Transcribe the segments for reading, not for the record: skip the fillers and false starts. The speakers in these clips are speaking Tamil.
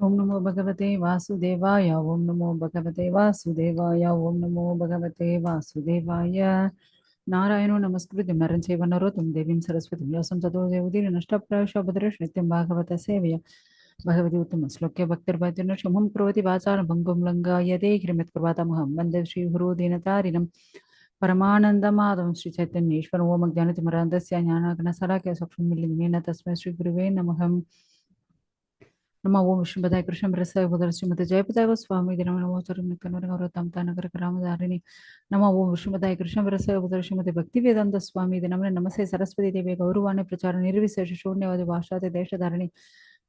ओम नमो भगवते वासुदेवाय। ओम नमो भगवते वासुदेवाय। ओम नमो भगवते वासुदेवाय। नारायणो नमस्कृत्य नरं चैव नरोत्तमं देवीं सरस्वतीं व्यासं ततो जयमुदीरये नष्टप्रायशो भद्रेषु नित्यं भागवत सेवया भगवती उत्तमश्लोक्य भक्तिर्भजनशुभं करोति वाचालं भङ्गुं लङ्घयते ह्रीमत्कृपातमहं वन्दे श्रीगुरो दीनतारिणं परमानन्दमाधवं श्रीचैतन्येश्वरं ओम ज्ञानतिमिरान्धस्य ज्ञानाग्नशलाकया चक्षुन्मीलितं तस्मै श्रीगुरुवे नमः। नमो ओम विष्णुपदाय कृष्ण रसाय उदर श्रीमती जयपदाय स्वामी नमो नमो चरण नगर रामधारिणी नमो ओम विष्णुपदाय कृष्ण रसाय उदर श्रीमती भक्ति वेदांत स्वामी नमः नमस्ते सरस्वती देवी गौरवाणी प्रचार निर्विशेष शून्यवादी भाषाते देशधारिणी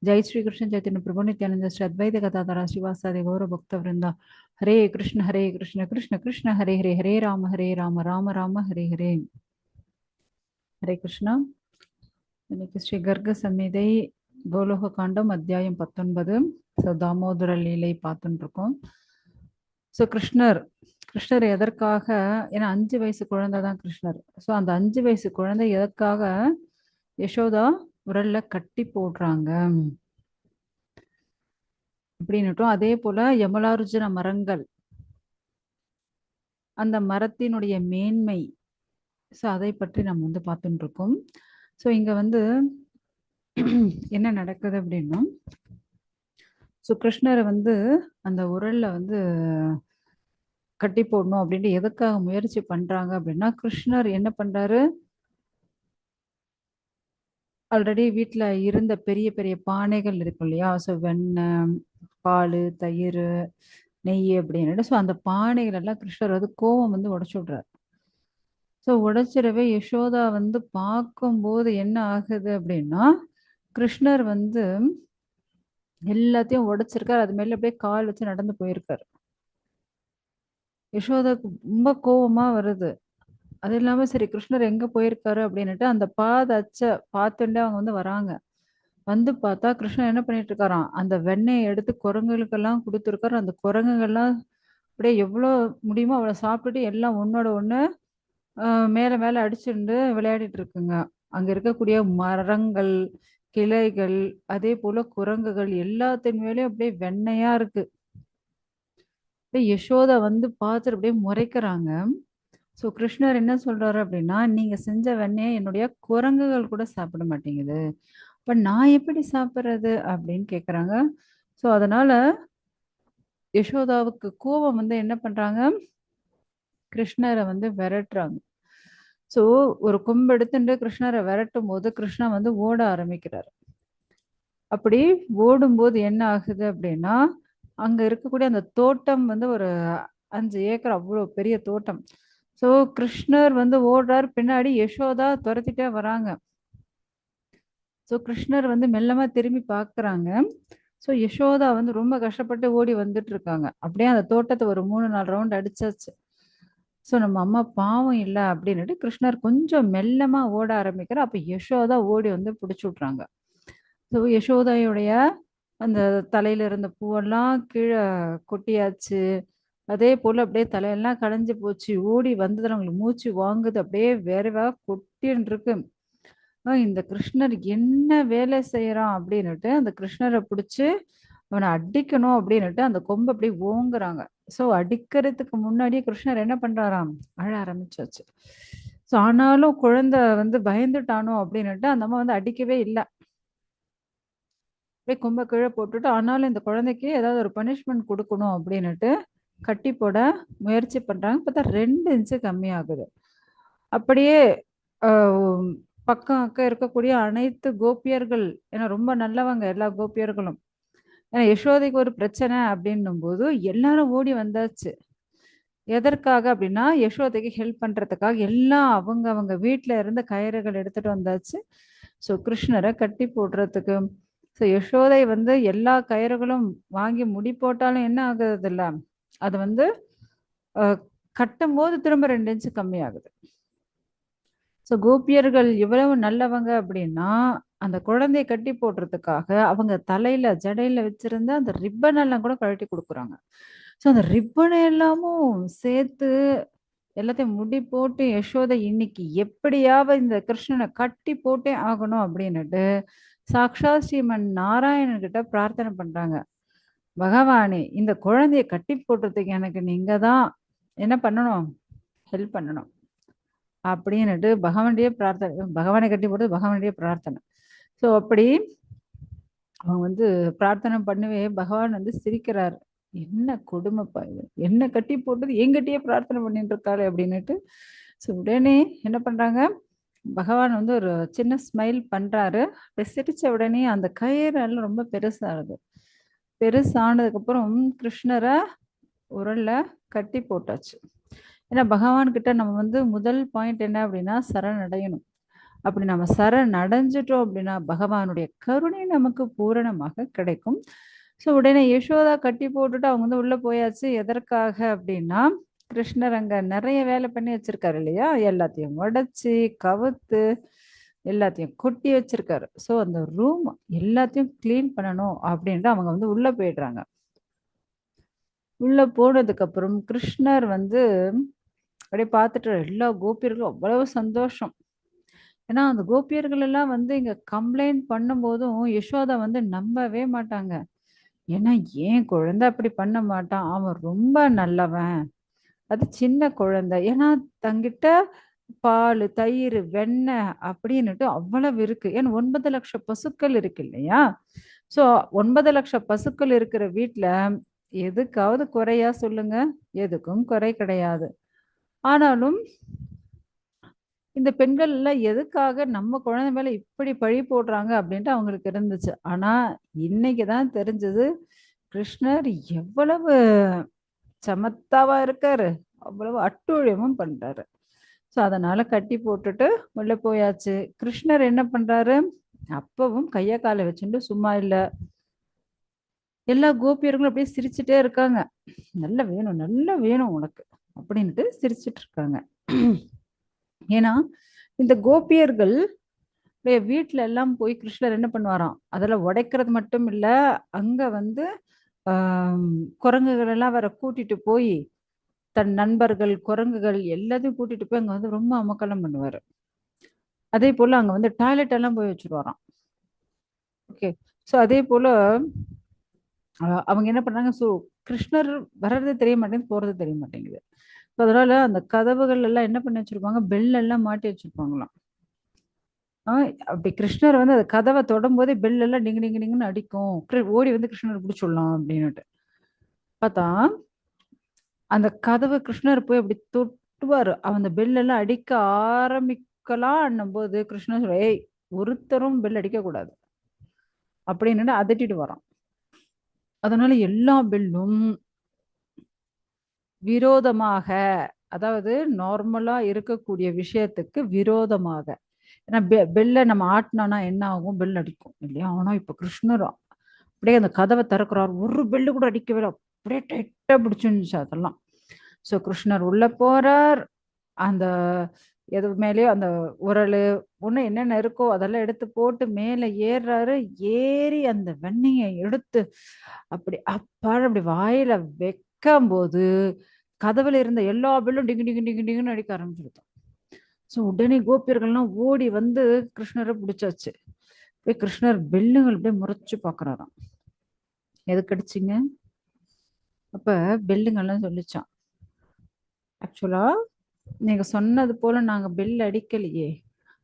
जय श्री कृष्ण चैतन्य प्रभु नित्यानंद श्री अद्वैत गदाधर श्रीवासादि गौर भक्त वृंदा हरे कृष्ण कृष्ण कृष्ण हरे हरे हरे राम राम राम हरे हरे हरे कृष्णा। இன்னைக்கு ஸ்ரீ கர்க சம்ஹிதை கோலோக காண்டம் அத்தியாயம் 19. ஸோ தாமோதர லீலை பார்த்துட்டு இருக்கோம். ஸோ கிருஷ்ணர் எதற்காக, ஏன்னா 5 வயசு குழந்தை தான் கிருஷ்ணர். ஸோ அந்த 5 வயசு குழந்தை எதற்காக யசோதா உரல்ல கட்டி போடுறாங்க அப்படின்னுட்டும், அதே போல யமலார்ஜுன மரங்கள், அந்த மரத்தினுடைய மேன்மை, ஸோ அதை பற்றி நம்ம வந்து பார்த்துட்டு இருக்கோம். ஸோ இங்க வந்து என்ன நடக்குது அப்படின்னா, ஸோ கிருஷ்ணரை வந்து அந்த உரல்ல வந்து கட்டி போடணும் அப்படின்ட்டு எதுக்காக முயற்சி பண்றாங்க அப்படின்னா, கிருஷ்ணர் என்ன பண்றாரு, ஆல்ரெடி வீட்டில் இருந்த பெரிய பெரிய பானைகள் இருக்கும் இல்லையா, ஸோ வெண்ணெய், பால், தயிர், நெய் அப்படின்னு, ஸோ அந்த பானைகள் எல்லாம் கிருஷ்ணர் வந்து கோவம் வந்து உடைச்சு விடுறாரு. ஸோ உடைச்சிடவே யசோதா வந்து பார்க்கும்போது என்ன ஆகுது அப்படின்னா, கிருஷ்ணர் வந்து எல்லாத்தையும் உடைச்சிருக்காரு, அது மேல அப்படியே கால் வச்சு நடந்து போயிருக்காரு. யசோதாக்கு ரொம்ப கோவமா வருது. அது இல்லாம சரி கிருஷ்ணர் எங்க போயிருக்காரு அப்படின்னுட்டு அந்த அச்ச பார்த்துட்டு அவங்க வந்து வராங்க. வந்து பார்த்தா கிருஷ்ணர் என்ன பண்ணிட்டு இருக்காராம், அந்த வெண்ணெயை எடுத்து குரங்குகளுக்கெல்லாம் கொடுத்துருக்காரு. அந்த குரங்குகள்லாம் அப்படியே எவ்வளோ முடியுமோ அவ்வளோ சாப்பிட்டுட்டு எல்லாம் ஒன்னோட ஒன்று மேலே மேலே அடிச்சுட்டு விளையாடிட்டு இருக்குங்க. அங்க இருக்கக்கூடிய மரங்கள், கிளைகள், அதே போல குரங்குகள் எல்லாத்தின் மேலேயும் அப்படியே வெண்ணையா இருக்கு. அப்படியே யசோதா வந்து பார்த்துட்டு அப்படியே முறைக்கிறாங்க. ஸோ கிருஷ்ணர் என்ன சொல்றாரு அப்படின்னா, நீங்க செஞ்ச வெண்ணெயை என்னுடைய குரங்குகள் கூட சாப்பிட மாட்டேங்குது, இப்ப நான் எப்படி சாப்பிட்றது அப்படின்னு கேட்குறாங்க. ஸோ அதனால யசோதாவுக்கு கோபம் வந்து என்ன பண்றாங்க, கிருஷ்ணரை வந்து விரட்டுறாங்க. ஸோ ஒரு கொம்பு எடுத்துட்டு கிருஷ்ணரை விரட்டும் போது கிருஷ்ணா வந்து ஓட ஆரம்பிக்கிறார். அப்படி ஓடும்போது என்ன ஆகுது அப்படின்னா, அங்க இருக்கக்கூடிய அந்த தோட்டம் வந்து ஒரு 5 ஏக்கர் அவ்வளோ பெரிய தோட்டம். ஸோ கிருஷ்ணர் வந்து ஓடுறார், பின்னாடி யசோதா துரத்திட்டே வராங்க. ஸோ கிருஷ்ணர் வந்து மெல்லமா திரும்பி பார்க்குறாங்க. ஸோ யசோதா வந்து ரொம்ப கஷ்டப்பட்டு ஓடி வந்துட்டு இருக்காங்க. அப்படியே அந்த தோட்டத்தை ஒரு 3-4 ரவுண்ட் அடிச்சாச்சு. ஸோ நம்ம அம்மா பாவம் இல்லை அப்படின்னுட்டு கிருஷ்ணர் கொஞ்சம் மெல்லமா ஓட ஆரம்பிக்கிற, அப்போ யசோதா ஓடி வந்து பிடிச்சி விட்றாங்க. ஸோ யசோதாயுடைய அந்த தலையில இருந்த பூவெல்லாம் கீழே கொட்டியாச்சு. அதே போல அப்படியே தலையெல்லாம் களைஞ்சு போச்சு. ஓடி வந்ததுல அவங்களுக்கு மூச்சு வாங்குது, அப்படியே வேறவா கொட்டின்னு இருக்கு. இந்த கிருஷ்ணர் என்ன வேலை செய்யறான் அப்படின்னுட்டு அந்த கிருஷ்ணரை பிடிச்சு அவனை அடிக்கணும் அப்படின்னுட்டு அந்த கொம்பை அப்படியே ஓங்குறாங்க. ஸோ அடிக்கிறதுக்கு முன்னாடியே கிருஷ்ணர் என்ன பண்றாராம், அழ ஆரம்பிச்சாச்சு. ஸோ ஆனாலும் குழந்தை வந்து பயந்துட்டானோ அப்படின்னுட்டு அந்த அம்மா வந்து அடிக்கவே இல்லை. அப்படியே கொம்பை கீழே போட்டுட்டு, ஆனாலும் இந்த குழந்தைக்கு ஏதாவது ஒரு பனிஷ்மெண்ட் கொடுக்கணும் அப்படின்னுட்டு கட்டி போட முயற்சி பண்றாங்க. பார்த்தா 2 இன்ச்சு கம்மியாகுது. அப்படியே ஆஹ் பக்கம் அக்கம் இருக்கக்கூடிய அனைத்து கோபியர்கள், ஏன்னா ரொம்ப நல்லவங்க எல்லா கோபியர்களும், ஏன்னா யசோதைக்கு ஒரு பிரச்சனை அப்படின்னும் போது எல்லாரும் ஓடி வந்தாச்சு. எதற்காக அப்படின்னா, யசோதைக்கு ஹெல்ப் பண்றதுக்காக எல்லாம் அவங்க அவங்க வீட்டுல இருந்த கயிறுகள் எடுத்துட்டு வந்தாச்சு. ஸோ கிருஷ்ணரை கட்டி போடுறதுக்கு. ஸோ யசோதை வந்து எல்லா கயிறுகளும் வாங்கி முடி போட்டாலும் என்ன ஆகுறது இல்ல, அது வந்து கட்டும் போது திரும்ப 2 இன்ச்சு கம்மி ஆகுது. ஸோ கோபியர்கள் இவ்வளவு நல்லவங்க அப்படின்னா, அந்த குழந்தைய கட்டி போடுறதுக்காக அவங்க தலையில ஜடையில வச்சிருந்த அந்த ரிப்பன் எல்லாம் கூட கழட்டி கொடுக்குறாங்க. ஸோ அந்த ரிப்பனை எல்லாமும் சேர்த்து எல்லாத்தையும் முடி போட்டு யசோதை இன்னைக்கு எப்படியாவது இந்த கிருஷ்ணனை கட்டி போட்டே ஆகணும் அப்படின்னுட்டு சாக்ஷாத் ஸ்ரீமன் நாராயணன் கிட்ட பிரார்த்தனை பண்றாங்க. பகவானே இந்த குழந்தைய கட்டி போடுறதுக்கு எனக்கு நீங்க தான் என்ன பண்ணணும், ஹெல்ப் பண்ணணும் அப்படின்னுட்டு பகவானுடைய பிரார்த்தனை. பகவானை கட்டி போடுறது பகவானுடைய பிரார்த்தனை. ஸோ அப்படி அவன் வந்து பிரார்த்தனை பண்ணவே பகவான் வந்து சிரிக்கிறார். என்ன கொடுமைப்பா இது, என்ன கட்டி போட்டது என்கிட்டயே பிரார்த்தனை பண்ணிட்டு இருக்காளே அப்படின்னுட்டு. ஸோ உடனே என்ன பண்றாங்க, பகவான் வந்து ஒரு சின்ன ஸ்மைல் பண்றாரு. அப்படி சிரிச்ச உடனே அந்த கயிறு எல்லாம் ரொம்ப பெருசாகுது. பெருசானதுக்கு அப்புறம் கிருஷ்ணரை உரல்ல கட்டி போட்டாச்சு. ஏன்னா பகவான் கிட்ட நம்ம வந்து முதல் பாயிண்ட் என்ன அப்படின்னா சரணடையணும். அப்படி நம்ம சரணடைஞ்சிட்டோம் அப்படின்னா பகவானுடைய கருணை நமக்கு பூரணமாக கிடைக்கும். ஸோ உடனே யசோதா கட்டி போட்டுட்டு அவங்க வந்து உள்ள போயாச்சு. எதற்காக அப்படின்னா கிருஷ்ணர் அங்க நிறைய வேலை பண்ணி வச்சிருக்காரு இல்லையா, எல்லாத்தையும் உடைச்சு கவுத்து எல்லாத்தையும் கொட்டி வச்சிருக்காரு. ஸோ அந்த ரூம் எல்லாத்தையும் கிளீன் பண்ணணும் அப்படின்ட்டு அவங்க வந்து உள்ள போயிடுறாங்க. உள்ள போனதுக்கு அப்புறம் கிருஷ்ணர் வந்து அப்படியே பார்த்துட்டு எல்லா கோபியர்களும் அவ்வளவு சந்தோஷம். ஏன்னா அந்த கோபியர்கள் எல்லாம் வந்து இங்க கம்ப்ளைண்ட் பண்ணும்போதும் யசோதா வந்து நம்பவே மாட்டாங்க. ஏன்னா ஏன் குழந்தை அப்படி பண்ண மாட்டான், அவன் ரொம்ப நல்லவன், அது சின்ன குழந்தை. ஏன்னா தங்கிட்ட பால் தயிர் வெண்ணெய் அப்படின்னுட்டு அவ்வளவு இருக்கு. ஏன்னா 9 லட்சம் பசுக்கள் இருக்கு இல்லையா. சோ 9 லட்சம் பசுக்கள் இருக்கிற வீட்டுல எதுக்காவது குறையா சொல்லுங்க, எதுக்கும் குறை கிடையாது. ஆனாலும் இந்த பெண்கள் எல்லாம் எதுக்காக நம்ம குழந்தை மேல இப்படி பழி போடுறாங்க அப்படின்ட்டு அவங்களுக்கு இருந்துச்சு. ஆனா இன்னைக்குதான் தெரிஞ்சது கிருஷ்ணர் எவ்வளவு சமத்தாவா இருக்காரு, அவ்வளவு அட்டூழியமும் பண்றாரு. சோ அதனால கட்டி போட்டுட்டு உள்ள போயாச்சு. கிருஷ்ணர் என்ன பண்றாரு, அப்பவும் கைய காலை வச்சுட்டு சும்மா இல்ல. எல்லா கோபியர்களும் அப்படியே சிரிச்சுட்டே இருக்காங்க. நல்ல வேணும் நல்ல வேணும் உனக்கு அப்படின்ட்டு சிரிச்சிட்டு இருக்காங்க. ஏன்னா இந்த கோபியர்கள் வீட்டுல எல்லாம் போய் கிருஷ்ணர் என்ன பண்ணுவாராம், அதெல்லாம் உடைக்கிறது மட்டும் இல்ல, அங்க வந்து ஆஹ் குரங்குகள் எல்லாம் வேற கூட்டிட்டு போய் தன் நண்பர்கள் குரங்குகள் எல்லாத்தையும் கூட்டிட்டு போய் அங்க வந்து ரொம்ப அமக்கலம் பண்ணுவாரு. அதே போல அங்க வந்து டாய்லெட் எல்லாம் போய் வச்சிருவாராம். ஓகே. சோ அதே போல அவங்க என்ன பண்ணாங்க, சோ கிருஷ்ணர் வர்றது தெரிய மாட்டேங்குது, போறது தெரிய மாட்டேங்குது. So அதனால அந்த கதவுகள் எல்லாம் என்ன பண்ணி வச்சிருப்பாங்க, பெல் எல்லாம் மாட்டி வச்சிருப்பாங்களாம். அப்படி கிருஷ்ணர் வந்து அந்த கதவை தொடும் போதே பெல் எல்லாம் டிங்கு டிங்கு டிங்குன்னு அடிக்கும். ஓடி வந்து கிருஷ்ணர் பிடிச்சிடலாம் அப்படின்னுட்டு பார்த்தா அந்த கதவை கிருஷ்ணர் போய் அப்படி தொட்டுவாரு. அவன் அந்த பெல் எல்லாம் அடிக்க ஆரம்பிக்கலாம் போது கிருஷ்ணர் சொல்ல, ஏய் ஒருத்தரும் பெல் அடிக்க கூடாது அப்படின்னு அதட்டிட்டு வரான். அதனால எல்லா பெல்லும் விரோதமாக, அதாவது நார்மலா இருக்கக்கூடிய விஷயத்துக்கு விரோதமாக. ஏன்னா பெல்ல நம்ம ஆட்டினோம்னா என்ன ஆகும், பெல் அடிக்கும் இல்லையா. ஆனா இப்ப கிருஷ்ணர் அப்படியே அந்த கதவை திறக்கிறார், ஒரு பெல்லு கூட அடிக்கவே இல்லை, அப்படியே டைட்டா பிடிச்சிருந்துச்சு அதெல்லாம். சோ கிருஷ்ணர் உள்ள போறார். அந்த எது மேலேயோ அந்த உரலு ஒண்ணு என்னென்ன இருக்கோ அதெல்லாம் எடுத்து போட்டு மேல ஏறுறாரு. ஏறி அந்த வெண்ணெயை எடுத்து அப்படி அப்பாடு அப்படி வாயில வைக்கும் போது கதவுல இருந்த எல்லா பெல்லும் டிங்கு டிங்கு டிங்கு டிங்குன்னு அடிக்க ஆரம்பிச்சிருத்தோம். சோ உடனே கோபியர்கள்லாம் ஓடி வந்து கிருஷ்ணரை பிடிச்சாச்சு. போய் கிருஷ்ணர் பெல்லுங்கள் அப்படியே முறைச்சு பாக்குறாராம். எதுக்கு அடிச்சிங்க, அப்ப பெல்லுங்கள்லாம் சொல்லிச்சான், ஆக்சுவலா நீங்க சொன்னது போல நாங்க பெல் அடிக்கலையே,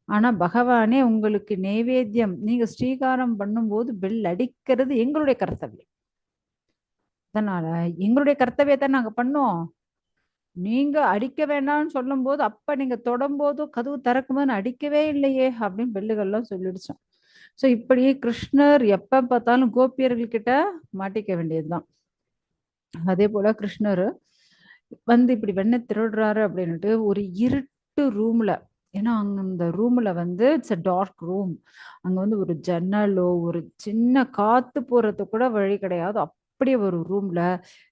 ஆனா பகவானே உங்களுக்கு நைவேத்தியம் நீங்க ஸ்ரீகாரம் பண்ணும்போது பெல் அடிக்கிறது எங்களுடைய கர்த்தவியம். அதனால எங்களுடைய கர்த்தவியத்தை நாங்க பண்ணோம். நீங்க அடிக்க வேண்டாம்னு சொல்லும் போது அப்ப நீங்க தொடும் போதும் கதவு திறக்கும் போது நான் அடிக்கவே இல்லையே அப்படின்னு பெல்லுகள்லாம் சொல்லிடுச்சோம். சோ இப்படி கிருஷ்ணர் எப்ப பார்த்தாலும் கோபியர்கள் கிட்ட மாட்டிக்க வேண்டியதுதான். அதே போல கிருஷ்ணர் வந்து இப்படி வெண்ணெய் திருடுறாரு அப்படின்னுட்டு ஒரு இருட்டு ரூம்ல, ஏன்னா அங்க அந்த ரூம்ல வந்து இட்ஸ் அ டார்க் ரூம். அங்க வந்து ஒரு ஜன்னலோ ஒரு சின்ன காத்து போறது கூட வழி கிடையாது. அப்படியே ஒரு ரூம்ல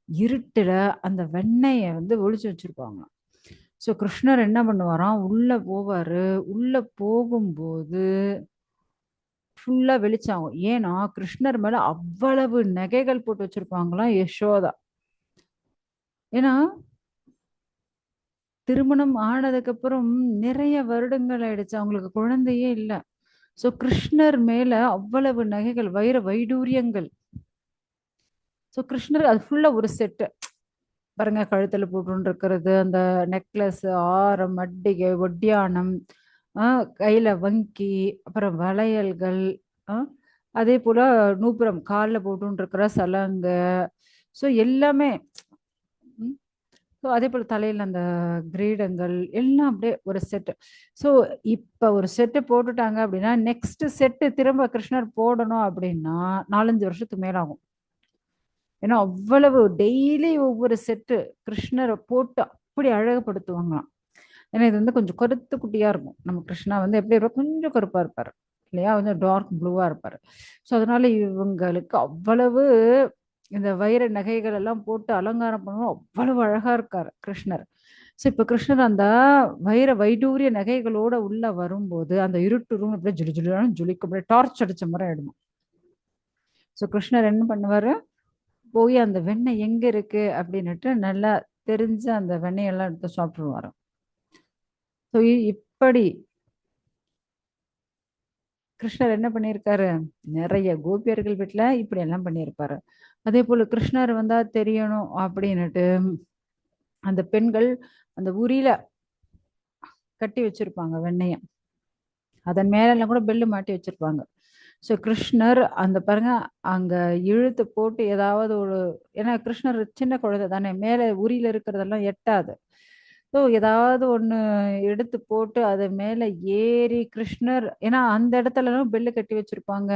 இருட்டுல அந்த வெண்ணெய வந்து ஒளிச்சு வச்சிருப்பாங்க. சோ கிருஷ்ணர் என்ன பண்ணுவாராம், உள்ள போவாரு. உள்ள போகும்போது ஃபுல்லா வெளிச்சம் ஆகும். ஏன்னா கிருஷ்ணர் மேல அவ்வளவு நகைகள் போட்டு வச்சிருப்பாங்களாம் யசோதா. ஏன்னா திருமணம் ஆனதுக்கு அப்புறம் நிறைய வருடங்கள் ஆயிடுச்சு, அவங்களுக்கு குழந்தையே இல்ல. சோ கிருஷ்ணர் மேல அவ்வளவு நகைகள், வைர வைடூரியங்கள். ஸோ கிருஷ்ணர் அது ஃபுல்லா ஒரு செட்டு பாருங்க, கழுத்துல போட்டுன்னு இருக்கிறது, அந்த நெக்லஸ், ஆரம், மட்டிகை, ஒட்டியானம், கையில வங்கி, அப்புறம் வளையல்கள், ஆஹ் அதே போல நூப்புரம் காலில் போட்டுன்னு இருக்கிற சலங்க, ஸோ எல்லாமே. ஸோ அதே போல் தலையில் அந்த கிரீடங்கள் எல்லாம் அப்படியே ஒரு செட்டு. ஸோ இப்போ ஒரு செட்டு போட்டுட்டாங்க அப்படின்னா நெக்ஸ்ட் செட்டு திரும்ப கிருஷ்ணர் போடணும் அப்படின்னா 4-5 வருஷத்துக்கு மேல ஆகும். ஏன்னா அவ்வளவு டெய்லி ஒவ்வொரு செட்டு கிருஷ்ணரை போட்டு அப்படி அழகுபடுத்துவாங்களாம். ஏன்னா இது வந்து கொஞ்சம் கருத்து குட்டியா இருக்கும். நம்ம கிருஷ்ணா வந்து எப்படி இருப்பார், கொஞ்சம் கருப்பா இருப்பாரு இல்லையா, கொஞ்சம் டார்க் ப்ளூவா இருப்பாரு. ஸோ அதனால இவங்களுக்கு அவ்வளவு இந்த வைர நகைகள் எல்லாம் போட்டு அலங்காரம் பண்ணுவோம், அவ்வளவு அழகா இருக்காரு கிருஷ்ணர். ஸோ இப்ப கிருஷ்ணர் அந்த வைர வைடூரிய நகைகளோட உள்ள வரும்போது அந்த இருட்டு ரூம் அப்படியே ஜுலி ஜுலியான ஜுலிக்கு அப்படியே டார்ச் அடிச்ச மாதிரி ஆயிடுமா. ஸோ கிருஷ்ணர் என்ன பண்ணுவாரு, போய் அந்த வெண்ணெய் எங்க இருக்கு அப்படின்னுட்டு நல்லா தெரிஞ்சு அந்த வெண்ணெயெல்லாம் எடுத்து சாப்பிட்டுருவாரு. ஸோ இப்படி கிருஷ்ணர் என்ன பண்ணியிருக்காரு, நிறைய கோபியர்கள் வீட்டுல இப்படி எல்லாம் பண்ணியிருப்பாரு. அதே போல கிருஷ்ணர் வந்தா தெரியணும் அப்படின்னுட்டு அந்த பெண்கள் அந்த உரியில கட்டி வச்சிருப்பாங்க வெண்ணெய, அதன் மேல எல்லாம் கூட பெல்லு மாட்டி வச்சிருப்பாங்க. ஸோ கிருஷ்ணர் அந்த பாருங்க அங்க இழுத்து போட்டு ஏதாவது ஒரு, ஏன்னா கிருஷ்ணர் சின்ன குழந்தை தானே, மேல உரியில இருக்கிறதெல்லாம் எட்டாது. ஸோ ஏதாவது ஒண்ணு எடுத்து போட்டு அது மேல ஏறி கிருஷ்ணர், ஏன்னா அந்த இடத்துலலாம் பெல்லு கட்டி வச்சிருப்பாங்க,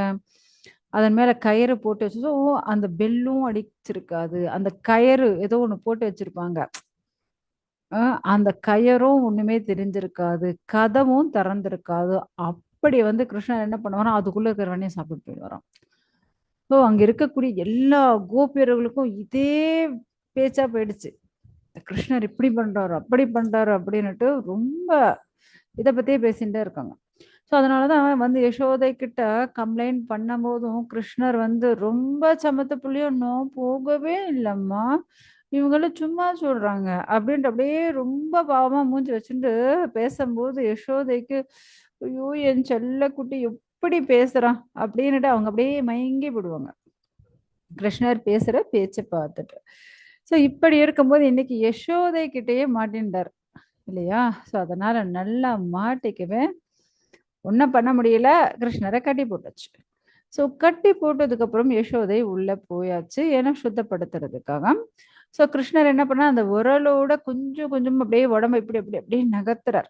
அதன் மேல கயிறு போட்டு வச்சு, ஸோ அந்த பெல்லும் அடிச்சிருக்காது, அந்த கயிறு ஏதோ ஒண்ணு போட்டு வச்சிருப்பாங்க, அந்த கயரும் ஒண்ணுமே தெரிஞ்சிருக்காது, கதவும் திறந்திருக்காது. அப்படி வந்து கிருஷ்ணர் என்ன பண்ணுவாரோ அதுக்குள்ள இருக்கிற வெண்ணையை சாப்பிட்டு போயிடுவாராம். ஸோ அங்க இருக்கக்கூடிய எல்லா கோபியர்களுக்கும் இதே பேச்சா போயிடுச்சு, கிருஷ்ணர் இப்படி பண்றாரு அப்படி பண்றாரு அப்படின்னுட்டு ரொம்ப இதை பத்தியே பேசிட்டே இருக்காங்க. ஸோ அதனாலதான் அவன் வந்து யசோதை கிட்ட கம்ப்ளைண்ட் பண்ணும் போதும் கிருஷ்ணர் வந்து ரொம்ப சமத்து புள்ளியும் நோ போகவே இல்லைம்மா, இவங்களும் சும்மா சொல்றாங்க அப்படின்ட்டு அப்படியே ரொம்ப பாவமா மூஞ்சி வச்சுட்டு பேசும்போது யசோதைக்கு ஐயோ என் செல்ல குட்டி எப்படி பேசுறான் அப்படின்னுட்டு அவங்க அப்படியே மயங்கி விடுவாங்க கிருஷ்ணர் பேசுற பேச்சை பார்த்துட்டு. ஸோ இப்படி இருக்கும்போது இன்னைக்கு யசோதை கிட்டேயே மாட்டின்றார் இல்லையா. ஸோ அதனால நல்லா மாட்டிக்கவே ஒன்றும் பண்ண முடியல, கிருஷ்ணரை கட்டி போட்டாச்சு. ஸோ கட்டி போட்டதுக்கு அப்புறம் யசோதை உள்ள போயாச்சு, ஏன்னா சுத்தப்படுத்துறதுக்காக. ஸோ கிருஷ்ணர் என்ன பண்ணா, அந்த உரலோட கொஞ்சம் கொஞ்சம் அப்படியே உடம்பு இப்படி அப்படி அப்படியே நகர்த்துறார்.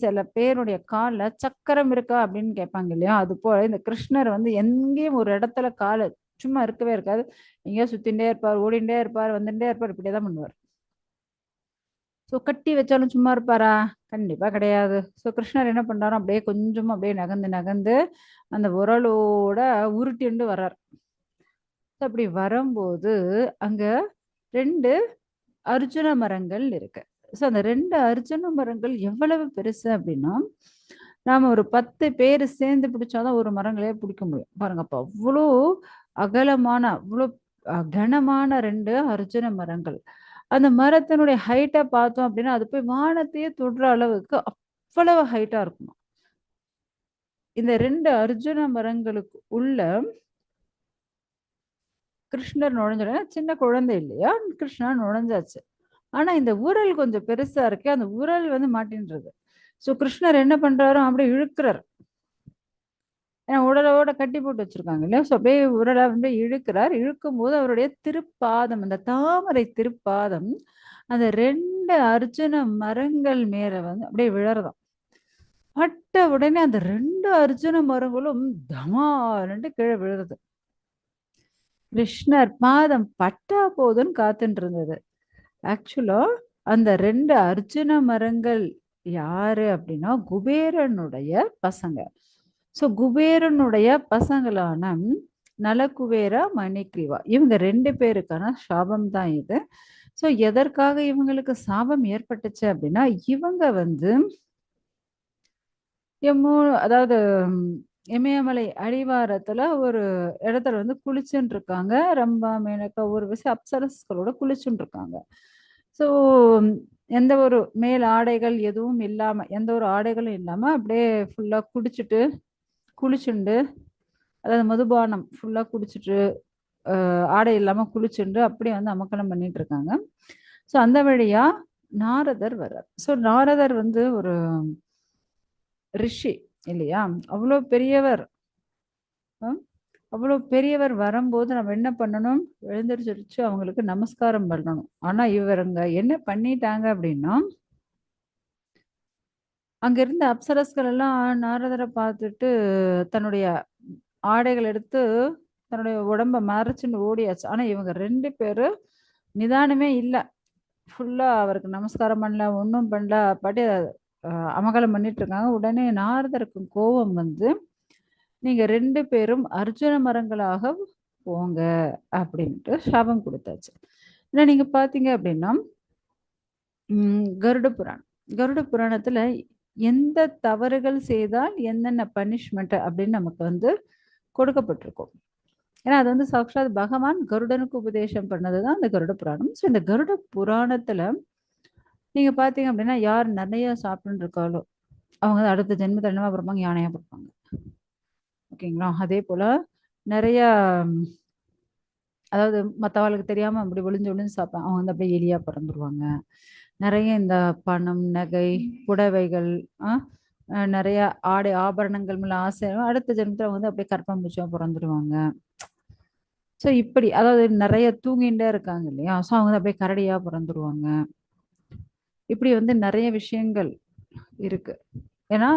சில பேருடைய கால்ல சக்கரம் இருக்கா அப்படின்னு கேட்பாங்க இல்லையா, அது போல இந்த கிருஷ்ணர் வந்து எங்கேயும் ஒரு இடத்துல காலை சும்மா இருக்கவே இருக்காது, எங்கேயோ சுத்தின்ண்டே இருப்பார், ஓடிண்டே இருப்பார், வந்துட்டே இருப்பார், இப்படியேதான் பண்ணுவார். ஸோ கட்டி வச்சாலும் சும்மா இருப்பாரா, கண்டிப்பா கிடையாது. ஸோ கிருஷ்ணர் என்ன பண்றாரோ அப்படியே கொஞ்சமா அப்படியே நகர்ந்து நகர்ந்து அந்த உரலோட உருட்டிண்டு வர்றார். அப்படி வரும்போது அங்க 2 அர்ஜுன மரங்கள் இருக்கு. ஸோ அந்த 2 அர்ஜுன மரங்கள் எவ்வளவு பெருசு அப்படின்னா, நாம ஒரு 10 பேர் சேர்ந்து பிடிச்சாதான் ஒரு மரங்களே பிடிக்க முடியும் பாருங்க. அப்ப அவ்வளோ அகலமான அவ்வளோ கனமான 2 அர்ஜுன மரங்கள். அந்த மரத்தினுடைய ஹைட்டை பார்த்தோம் அப்படின்னா அது போய் வானத்தையே தொடுற அளவுக்கு அவ்வளவு ஹைட்டா இருக்கும். இந்த 2 அர்ஜுன மரங்களுக்கு உள்ள கிருஷ்ணர் நுழைஞ்சோட, சின்ன குழந்தை இல்லையா, கிருஷ்ணா நுழைஞ்சாச்சு. ஆனா இந்த உரல் கொஞ்சம் பெருசா இருக்கு, அந்த உரல் வந்து மாட்டின்றது. சோ கிருஷ்ணர் என்ன பண்றாரோ அப்படியே இழுக்கிறார், ஏன்னா உடலோட கட்டி போட்டு வச்சிருக்காங்க இல்லையா. சோ அப்படியே உரலை வந்து இழுக்கிறார். இழுக்கும் போது அவருடைய திருப்பாதம், அந்த தாமரை திருப்பாதம் அந்த 2 அர்ஜுன மரங்கள் மேல வந்து அப்படியே விழறதாம். பட்ட உடனே அந்த 2 அர்ஜுன மரங்களும் தமால்னு கீழே விழுறது. கிருஷ்ணர் பாதம் பட்டா போதுன்னு காத்துட்டு இருந்தது. ஆக்சுவலா அந்த 2 அர்ஜுன மரங்கள் யாரு அப்படின்னா குபேரனுடைய பசங்க. சோ குபேரனுடைய பசங்களான நலகுபேரா, மணிக்ரீவா, இவங்க 2 பேருக்கான சாபம் தான் இது. சோ எதற்காக இவங்களுக்கு சாபம் ஏற்பட்டுச்சு அப்படின்னா, இவங்க வந்து எம்மோ அதாவது இமயமலை அடிவாரத்துல ஒரு இடத்துல வந்து குளிச்சுட்டு இருக்காங்க. ரம்பா, மேனகா, ஊர்வசி, அப்சரஸ்களோட குளிச்சுட்டு இருக்காங்க. ஸோ எந்த ஒரு மேல் ஆடைகள் எதுவும் இல்லாம, எந்த ஒரு ஆடைகளும் இல்லாம அப்படியே ஃபுல்லா குடிச்சிட்டு குளிச்சுண்டு, அதாவது மதுபானம் ஃபுல்லா குடிச்சிட்டு ஆடை இல்லாம குளிச்சுண்டு அப்படியே வந்து அமக்கலம் பண்ணிட்டு இருக்காங்க. ஸோ அந்த வழியா நாரதர் வர்றார். ஸோ நாரதர் வந்து ஒரு ரிஷி இல்லையா? அவ்வளோ பெரியவர். அ அவ்வளோ பெரியவர் வரும்போது நம்ம என்ன பண்ணணும்? எழுந்திரிச்சு அவங்களுக்கு நமஸ்காரம் பண்ணணும். ஆனா இவருங்க என்ன பண்ணிட்டாங்க அப்படின்னா, அங்க இருந்த அப்சரஸ்கள் எல்லாம் நாரதரை பார்த்துட்டு தன்னுடைய ஆடைகள் எடுத்து தன்னுடைய உடம்ப மறைச்சுன்னு ஓடியாச்சு. ஆனா இவங்க 2 பேரு நிதானமே இல்ல. ஃபுல்லா அவருக்கு நமஸ்காரம் பண்ணல, ஒண்ணும் பண்ணல. பாட்டு அமர்க்களம் பண்ணிட்டு இருக்காங்க. உடனே நாரதருக்கு கோபம் வந்து, "நீங்க 2 பேரும் அர்ஜுன மரங்களாக போங்க" அப்படின்ட்டு சாபம் குடுத்தாச்சு. ஏன்னா நீங்க பார்த்தீங்க அப்படின்னா, கருட புராணம். கருட புராணத்துல எந்த தவறுகள் செய்தால் என்னென்ன பனிஷ்மென்ட் அப்படின்னு நமக்கு வந்து கொடுக்கப்பட்டிருக்கும். ஏன்னா அது வந்து சாக்ஷாத் பகவான் கருடனுக்கு உபதேசம் பண்ணதுதான் அந்த கருட புராணம். ஸோ இந்த கருட புராணத்துல நீங்க பார்த்தீங்க அப்படின்னா, யார் நெறைய சாப்பிட்டுன்னு இருக்காளோ, அவங்க வந்து அடுத்த ஜென்மத்துல என்னவா பிறப்பாங்க? யானையா பிறப்பாங்க. ஓகேங்களா? அதே போல நெறைய அதாவது மத்தவங்களுக்கு தெரியாம அப்படி ஒளிஞ்சு ஒளிஞ்சு சாப்பிடுவாங்க. அவங்க வந்து அப்படியே எலியா பிறந்துருவாங்க. நெறைய இந்த பணம், நகை, புடவைகள், அ நெறைய ஆடை, ஆபரணங்கள் மேல ஆசை அடுத்த ஜென்மத்துல வந்து அப்படியே கரப்பான்பூச்சியா பொறந்துருவாங்க. ஸோ இப்படி அதாவது நெறைய தூங்கிண்டே இருக்காங்க இல்லையா? ஸோ அவங்க வந்து அப்படியே கரடியா பொறந்துருவாங்க. இப்படி வந்து நெறைய விஷயங்கள் இருக்கு. ஏன்னா,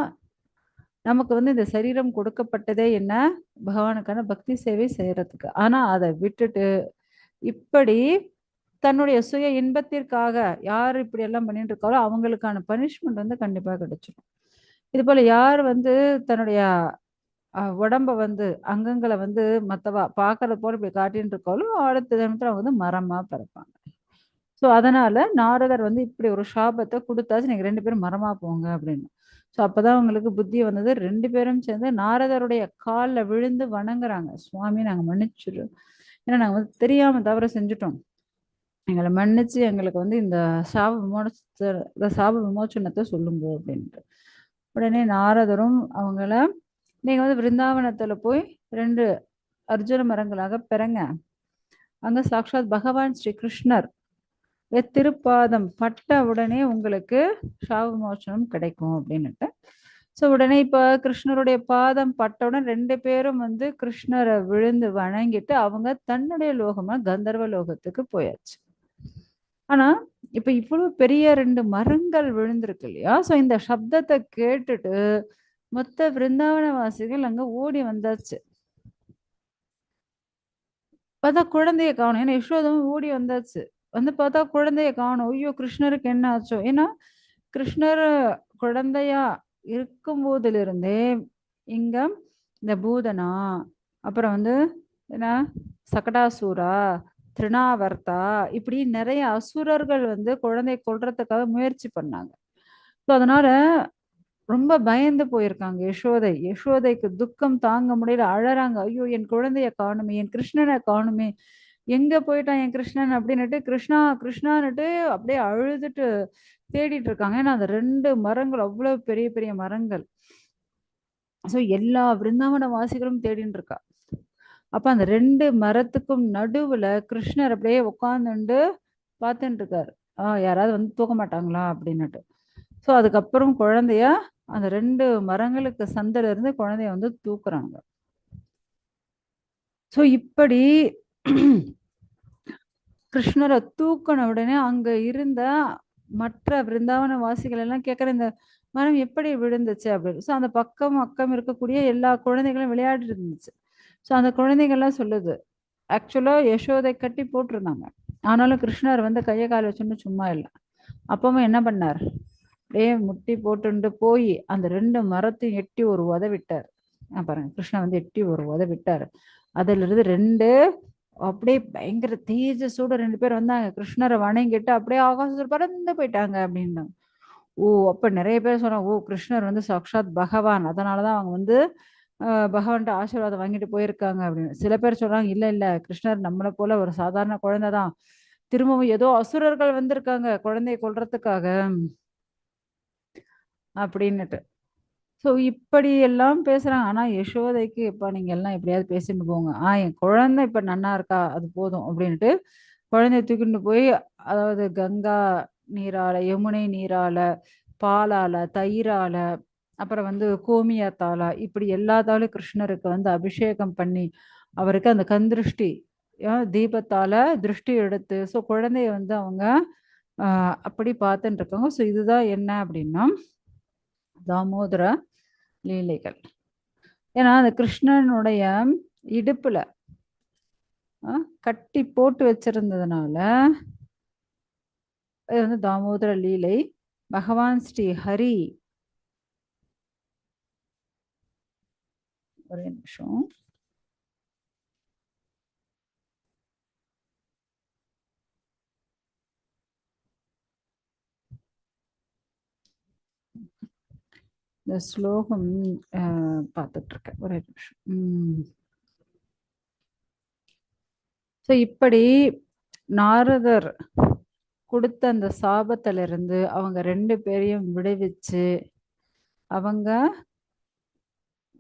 நமக்கு வந்து இந்த சரீரம் கொடுக்கப்பட்டதே என்ன? பகவானுக்கான பக்தி சேவை செய்றதுக்கு. ஆனா அத விட்டுட்டு, இப்படி தன்னுடைய சுய இன்பத்திற்காக யார் இப்படியெல்லாம் பண்ணிட்டு இருக்காங்களோ, அவங்களுக்கான பனிஷ்மென்ட் வந்து கண்டிப்பா கிடைச்சிரும். இதுபோல யார் வந்து தன்னுடைய உடம்ப வந்து அங்கங்கள வந்து மத்தவ பார்க்கறது போல இப்படி காட்டின்னு இருக்காளோ, அடுத்த ஜென்மத்துல அவங்க வந்து மரமா பிறப்பாங்க. ஸோ அதனால நாரதர் வந்து இப்படி ஒரு சாபத்த குடுத்தாச்சு, நீங்க 2 பேரும் மரமா போங்க அப்படின்னு. ஸோ அப்பதான் அவங்களுக்கு புத்தி வந்தது. 2 பேரும் சேர்ந்து நாரதருடைய கால்ல விழுந்து வணங்குறாங்க. சுவாமி நாங்க மன்னிச்சுரு. ஏன்னா நாங்க வந்து தெரியாம தவறு செஞ்சுட்டோம். எங்கள மன்னிச்சு எங்களுக்கு வந்து இந்த சாப விமோச்சனத்த சொல்லுங்க அப்படின்ட்டு. உடனே நாரதரும் அவங்கள நீங்க வந்து விருந்தாவனத்துல போய் 2 அர்ஜுன மரங்களாக பிறங்க. அங்க சாக்ஷாத் பகவான் ஸ்ரீ கிருஷ்ணர் திருப்பாதம் பட்ட உடனே உங்களுக்கு சாப விமோசனம் கிடைக்கும் அப்படின்னுட்டு. ஸோ உடனே இப்ப கிருஷ்ணருடைய பாதம் பட்டவுடன் 2 பேரும் வந்து கிருஷ்ணரை விழுந்து வணங்கிட்டு அவங்க தன்னுடைய லோகமா கந்தர்வ லோகத்துக்கு போயாச்சு. ஆனா இப்ப இவ்வளவு பெரிய 2 மரங்கள் விழுந்திருக்கு இல்லையா? ஸோ இந்த சப்தத்த கேட்டுட்டு மொத்த விருந்தாவன வாசிகள் அங்க ஓடி வந்தாச்சு. பார்த்தா குழந்தைய காணோம். ஏன்னா யசோதாவும் ஓடி வந்தாச்சு. வந்து பார்த்தா குழந்தைய காணோம். ஐயோ! கிருஷ்ணருக்கு என்ன ஆச்சோ? ஏன்னா கிருஷ்ணர் குழந்தையா இருக்கும்போதிலிருந்தே இங்க இந்த பூதனா, அப்புறம் வந்து என்ன சகடாசூரா, திருணாவர்த்தா இப்படி நெறைய அசுரர்கள் வந்து குழந்தைய கொல்றதுக்காக முயற்சி பண்ணாங்க. ஸோ அதனால ரொம்ப பயந்து போயிருக்காங்க யசோதை. யசோதைக்கு துக்கம் தாங்க முடியல. அழறாங்க. ஐயோ! என் குழந்தைய காணுமே! என் கிருஷ்ணன காணுமே! எங்க போயிட்டான் என் கிருஷ்ணன்? அப்படின்னுட்டு கிருஷ்ணா, கிருஷ்ணான்னுட்டு அப்படியே அழுதுட்டு தேடிட்டு இருக்காங்க. ஏன்னா அந்த 2 மரங்கள் அவ்வளோ பெரிய பெரிய மரங்கள். ஸோ எல்லா பிருந்தாவன வாசிகளும் தேடின்னு இருக்கா. அப்ப அந்த 2 மரத்துக்கும் நடுவுல கிருஷ்ணர் அப்படியே உட்கார்ந்துண்டு பார்த்துட்டு இருக்காரு. யாராவது வந்து தூக்க மாட்டாங்களா? அப்படின்னுட்டு. ஸோ அதுக்கப்புறம் குழந்தைய அந்த 2 மரங்களுக்கு சந்துல இருந்து குழந்தைய வந்து தூக்குறாங்க. ஸோ இப்படி கிருஷ்ணரை தூக்குன உடனே அங்க இருந்த மற்ற பிருந்தாவன வாசிகள் எல்லாம் கேட்குற இந்த மரம் எப்படி விழுந்துச்சு அப்படின்னு. ஸோ அந்த பக்கம் அக்கம் இருக்கக்கூடிய எல்லா குழந்தைகளும் விளையாடிட்டு இருந்துச்சு. ஸோ அந்த குழந்தைகள்லாம் சொல்லுது. ஆக்சுவலா யசோதை கட்டி போட்டிருந்தாங்க. ஆனாலும் கிருஷ்ணர் வந்து கையை கால் வச்சுன்னு சும்மா இல்லை. அப்பவும் என்ன பண்ணார்? அப்படியே முட்டி போட்டுண்டு போய் அந்த 2 மரத்தையும் எட்டி ஒரு உத விட்டார். பாருங்க கிருஷ்ணா வந்து எட்டி ஒரு உத விட்டார். அதுல இருந்து 2 அப்படியே பயங்கர தேஜஸோட 2 பேர் வந்தாங்க. கிருஷ்ணரை வணங்கிட்டு அப்படியே ஆகாசத்துல பறந்து போயிட்டாங்க அப்படின்னாங்க. ஓ! அப்ப நிறைய பேர் சொன்னாங்க, ஓ! கிருஷ்ணர் வந்து சாக்ஷாத் பகவான். அதனாலதான் அவங்க வந்து பகவான்ட்ட ஆசீர்வாதம் வாங்கிட்டு போயிருக்காங்க அப்படின்னு. சில பேர் சொல்றாங்க, இல்ல இல்ல கிருஷ்ணர் நம்மளை போல ஒரு சாதாரண குழந்தை தான். திரும்பவும் ஏதோ அசுரர்கள் வந்திருக்காங்க குழந்தையை கொல்றதுக்காக அப்படின்னுட்டு. ஸோ இப்படி எல்லாம் பேசுறாங்க. ஆனா யசோதைக்கு, "எப்பா நீங்க எல்லாம் எப்படியாவது பேசிட்டு போங்க. என் குழந்தை இப்ப நன்னா இருக்கா, அது போதும்." அப்படின்ட்டு குழந்தைய தூக்கிட்டு போய், அதாவது கங்கா நீரால, யமுனை நீரால, பாலால, தயிரால, அப்புறம் வந்து கோமியத்தால, இப்படி எல்லாத்தாலும் கிருஷ்ணருக்கு வந்து அபிஷேகம் பண்ணி, அவருக்கு அந்த கண்திருஷ்டி தீபத்தால திருஷ்டி எடுத்து, ஸோ குழந்தைய வந்து அவங்க அப்படி பார்த்துட்டு இருக்காங்க. ஸோ இதுதான் என்ன அப்படின்னா, தாமோதர லீலைகள். ஏன்னா அந்த கிருஷ்ணனுடைய இடுப்புல கட்டி போட்டு வச்சிருந்ததுனால இது வந்து தாமோதர லீலை. பகவான் ஸ்ரீ ஹரி, ஒரே நிமிஷம், இந்த ஸ்லோகம் பார்த்துட்டு இருக்கேன், ஒரே நிமிஷம். ஸோ இப்படி நாரதர் கொடுத்த அந்த சாபத்திலிருந்து அவங்க 2 பேரையும் விடுவிச்சு அவங்க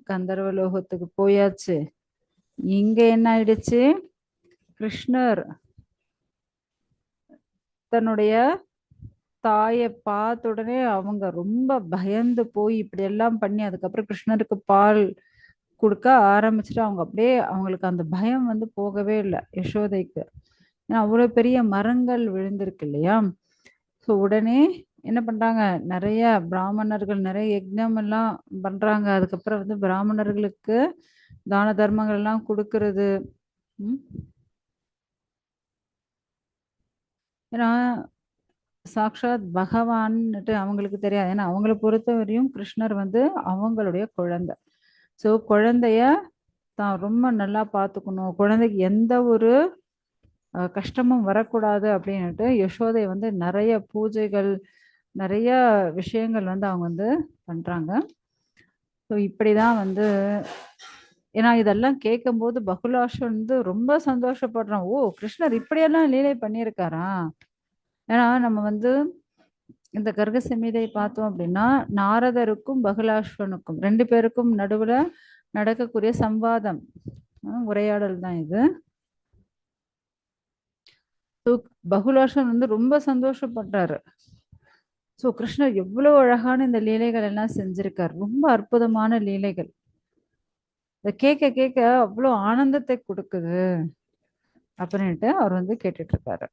கந்தர்வலோகத்துக்கு போயாச்சு. இங்க என்ன ஆயிடுச்சு, கிருஷ்ணர் தன்னுடைய தாயை பார்த்த உடனே அவங்க ரொம்ப பயந்து போய் இப்படி எல்லாம் பண்ணி அதுக்கப்புறம் கிருஷ்ணருக்கு பால் கொடுக்க ஆரம்பிச்சுட்டு அவங்க அப்படியே அவங்களுக்கு அந்த பயம் வந்து போகவே இல்லை யசோதைக்கு. ஏன்னா அவ்வளோ பெரிய மரங்கள் விழுந்திருக்கு இல்லையா. ஸோ உடனே என்ன பண்றாங்க, நிறைய பிராமணர்கள் நிறைய யஜ்ஞம் எல்லாம் பண்றாங்க. அதுக்கப்புறம் வந்து பிராமணர்களுக்கு தான தர்மங்கள் எல்லாம் கொடுக்கறது. ஏன்னா சாக்ஷாத் பகவான்னுட்டு அவங்களுக்கு தெரியாது. ஏன்னா அவங்கள பொறுத்தவரையும் கிருஷ்ணர் வந்து அவங்களுடைய குழந்தை. ஸோ குழந்தைய தான் ரொம்ப நல்லா பார்த்துக்கணும், குழந்தைக்கு எந்த ஒரு கஷ்டமும் வரக்கூடாது அப்படின்னுட்டு யசோதை வந்து நிறைய பூஜைகள் நிறைய விஷயங்கள் வந்து அவங்க வந்து பண்றாங்க. ஸோ இப்படிதான் வந்து, ஏன்னா இதெல்லாம் கேட்கும்போது பகுலாஷ் வந்து ரொம்ப சந்தோஷப்படுறான். ஓ, கிருஷ்ணர் இப்படியெல்லாம் லீலை பண்ணியிருக்காரா. ஏன்னா நம்ம வந்து இந்த கர்க சமீதை பார்த்தோம் அப்படின்னா நாரதருக்கும் பகுலாஸ்வனுக்கும் 2 பேருக்கும் நடுவுல நடக்கக்கூடிய சம்வாதம், உரையாடல் தான் இது. பகுலாஸ்வன் வந்து ரொம்ப சந்தோஷப்படுறாரு. ஸோ கிருஷ்ணர் எவ்வளவு அழகான இந்த லீலைகள் எல்லாம் செஞ்சிருக்கார், ரொம்ப அற்புதமான லீலைகள். இதை கேட்க கேட்க அவ்வளோ ஆனந்தத்தை கொடுக்குது அப்படின்ட்டு அவர் வந்து கேட்டுட்டு இருக்காரு.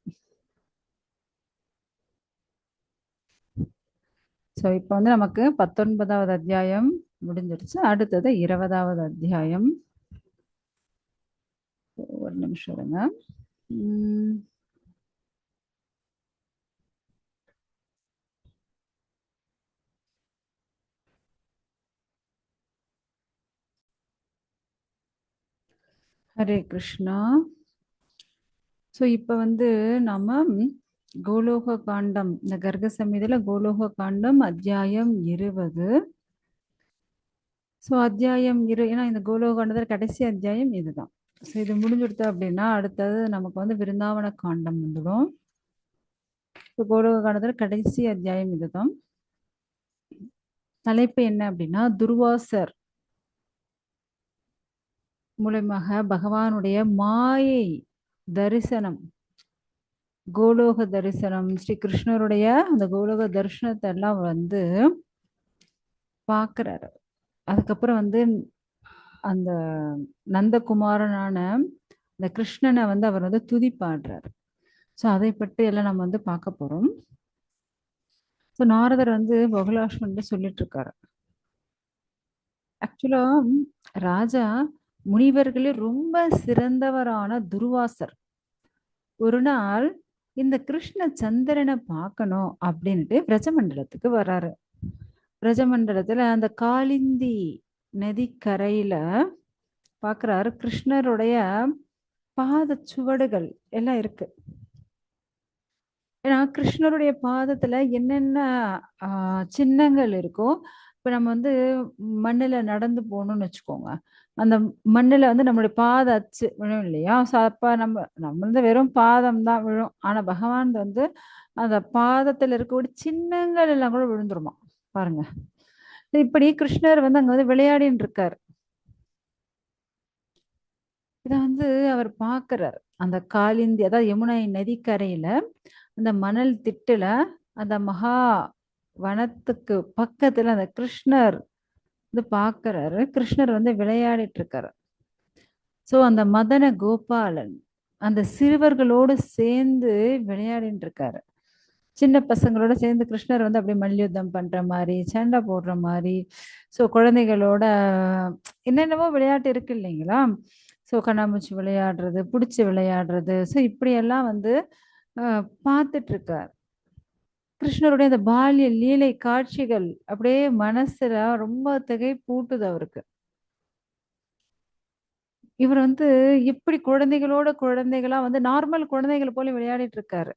ஸோ இப்போ வந்து நமக்கு 19வது அத்தியாயம் முடிஞ்சிருச்சு. அடுத்தது 20வது அத்தியாயம். ஒரு நிமிஷம் இருங்க. ஹரே கிருஷ்ணா. ஸோ இப்போ வந்து நம்ம கோலோக காண்டம், இந்த கர்க சமீதியில கோலோக காண்டம் அத்தியாயம் 20. ஸோ அத்தியாயம் ஏன்னா இந்த கோலோக காண்டத்தில் கடைசி அத்தியாயம் இதுதான். ஸோ இது முடிஞ்சுடுத்து அப்படின்னா அடுத்தது நமக்கு வந்து விருந்தாவன காண்டம் வந்துடும். ஸோ கோலோக காண்டத்தில் கடைசி அத்தியாயம் இதுதான். தலைப்பு என்ன அப்படின்னா, துர்வாசர் மூலமாக பகவானுடைய மாயை தரிசனம், கோலோக தரிசனம், ஸ்ரீ கிருஷ்ணருடைய அந்த கோலோக தரிசனத்தை எல்லாம் வந்து பார்க்குறாரு. அதுக்கப்புறம் வந்து அந்த நந்தகுமாரனான இந்த கிருஷ்ணனை வந்து அவர் வந்து துதி பாடுறாரு. ஸோ அதை பற்றி எல்லாம் நம்ம வந்து பார்க்க போறோம். ஸோ நாரதர் வந்து பகுலாஷ்வன் சொல்லிட்டு இருக்காரு. ஆக்சுவலா ராஜா முனிவர்களே ரொம்ப சிறந்தவரான துர்வாசர் ஒரு நாள் இந்த கிருஷ்ண சந்திரனை பார்க்கணும் அப்படின்ட்டு பிரஜமண்டலத்துக்கு வர்றாரு. பிரஜமண்டலத்துல அந்த காளிந்தி நதிக்கரையில பார்க்குறாரு, கிருஷ்ணருடைய பாத சுவடுகள் எல்லாம் இருக்கு. ஏன்னா கிருஷ்ணருடைய பாதத்துல என்னென்ன சின்னங்கள் இருக்கோ, இப்போ நம்ம வந்து மண்ணுல நடந்து போகணும்னு வச்சுக்கோங்க, அந்த மண்ணுல வந்து நம்மளுடைய பாத அச்சு விழும் இல்லையா. ஸோ அப்போ நம்ம வந்து வெறும் பாதம் தான் விழும். ஆனா பகவான் வந்து அந்த பாதத்துல இருக்கக்கூடிய சின்னங்கள் எல்லாம் கூட விழுந்துருமா பாருங்க. இப்படி கிருஷ்ணர் வந்து அங்க வந்து விளையாடின்னு இருக்காரு. இத வந்து அவர் பார்க்கிறார். அந்த காலிந்தி அதாவது யமுனை நதிக்கரையில, அந்த மணல் திட்டுல, அந்த மகா வனத்துக்கு பக்கத்துல அந்த கிருஷ்ணர் வந்து பார்க்கிறாரு. கிருஷ்ணர் வந்து விளையாடிட்டு இருக்காரு. சோ அந்த மதன கோபாலன் அந்த சிறுவர்களோடு சேர்ந்து விளையாடிட்டு இருக்காரு. சின்ன பசங்களோட சேர்ந்து கிருஷ்ணர் வந்து அப்படியே மல்யுத்தம் பண்ற மாதிரி, சண்டை போடுற மாதிரி, ஸோ குழந்தைகளோட என்னென்னவோ விளையாட்டு இருக்கு இல்லைங்களா? ஸோ கண்ணாமூச்சி விளையாடுறது, பிடிச்சி விளையாடுறது, ஸோ இப்படியெல்லாம் வந்து பார்த்துட்டு இருக்கார். கிருஷ்ணருடைய அந்த பால்ய லீலை காட்சிகள் அப்படியே மனசுல ரொம்ப திகைப்பூட்டுது அவருக்கு. இவர் வந்து எப்படி குழந்தைகளோட குழந்தைகளா வந்து நார்மல் குழந்தைகள் போல விளையாடிட்டு இருக்காரு.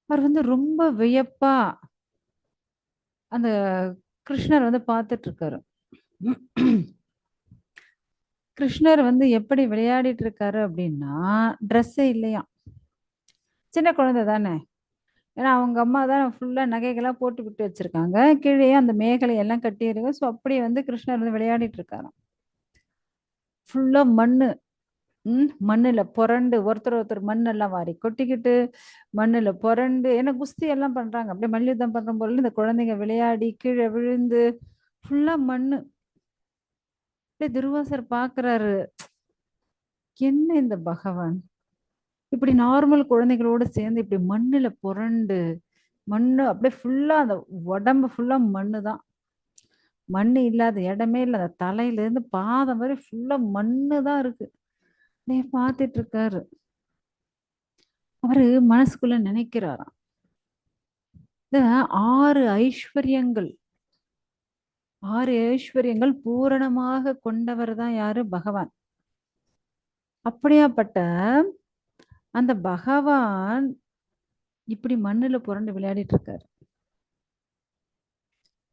அவர் வந்து ரொம்ப வியப்பா அந்த கிருஷ்ணர் வந்து பார்த்துட்டு இருக்காரு. கிருஷ்ணர் வந்து எப்படி விளையாடிட்டு இருக்காரு அப்படின்னா, ட்ரெஸ்ஸே இல்லையாம். சின்ன குழந்தை தானே. ஏன்னா அவங்க அம்மா தான் ஃபுல்லா நகைகள்லாம் போட்டு விட்டு வச்சிருக்காங்க. கீழேயே அந்த மேகலை எல்லாம் கட்டியிருக்கு. ஸோ அப்படி வந்து கிருஷ்ணர் வந்து விளையாடிட்டு இருக்காராம். ஃபுல்லா மண்ணு. மண்ணுல புரண்டு ஒருத்தர் ஒருத்தர் மண்ணெல்லாம் வாரி கொட்டிக்கிட்டு, மண்ணுல புரண்டு ஏன்னா குஸ்தி எல்லாம் பண்றாங்க. அப்படியே மல்யுத்தம் பண்ற போல இந்த குழந்தைங்க விளையாடி கீழே விழுந்து ஃபுல்லா மண்ணு. அப்படியே துர்வாசர் பார்க்குறாரு. என்ன இந்த பகவான்? இப்படி நார்மல் குழந்தைகளோட சேர்ந்து இப்படி மண்ணுல புரண்டு, மண்ணு அப்படியே ஃபுல்லா அந்த உடம்பு ஃபுல்லா மண்ணு தான். மண்ணு இல்லாத இடமே இல்ல. அந்த தலையில இருந்து பாதம் வரை ஃபுல்லா மண்ணு தான் இருக்கு. பார்த்துட்டு இருக்காரு. அவரு மனசுக்குள்ள நினைக்கிறாராம். இந்த 6 ஐஸ்வர்யங்கள் 6 ஐஸ்வர்யங்கள் பூரணமாக கொண்டவர் தான் யாரு? பகவான். அப்படியாப்பட்ட அந்த பகவான் இப்படி மண்ணுல புரண்டு விளையாடிட்டு இருக்காரு.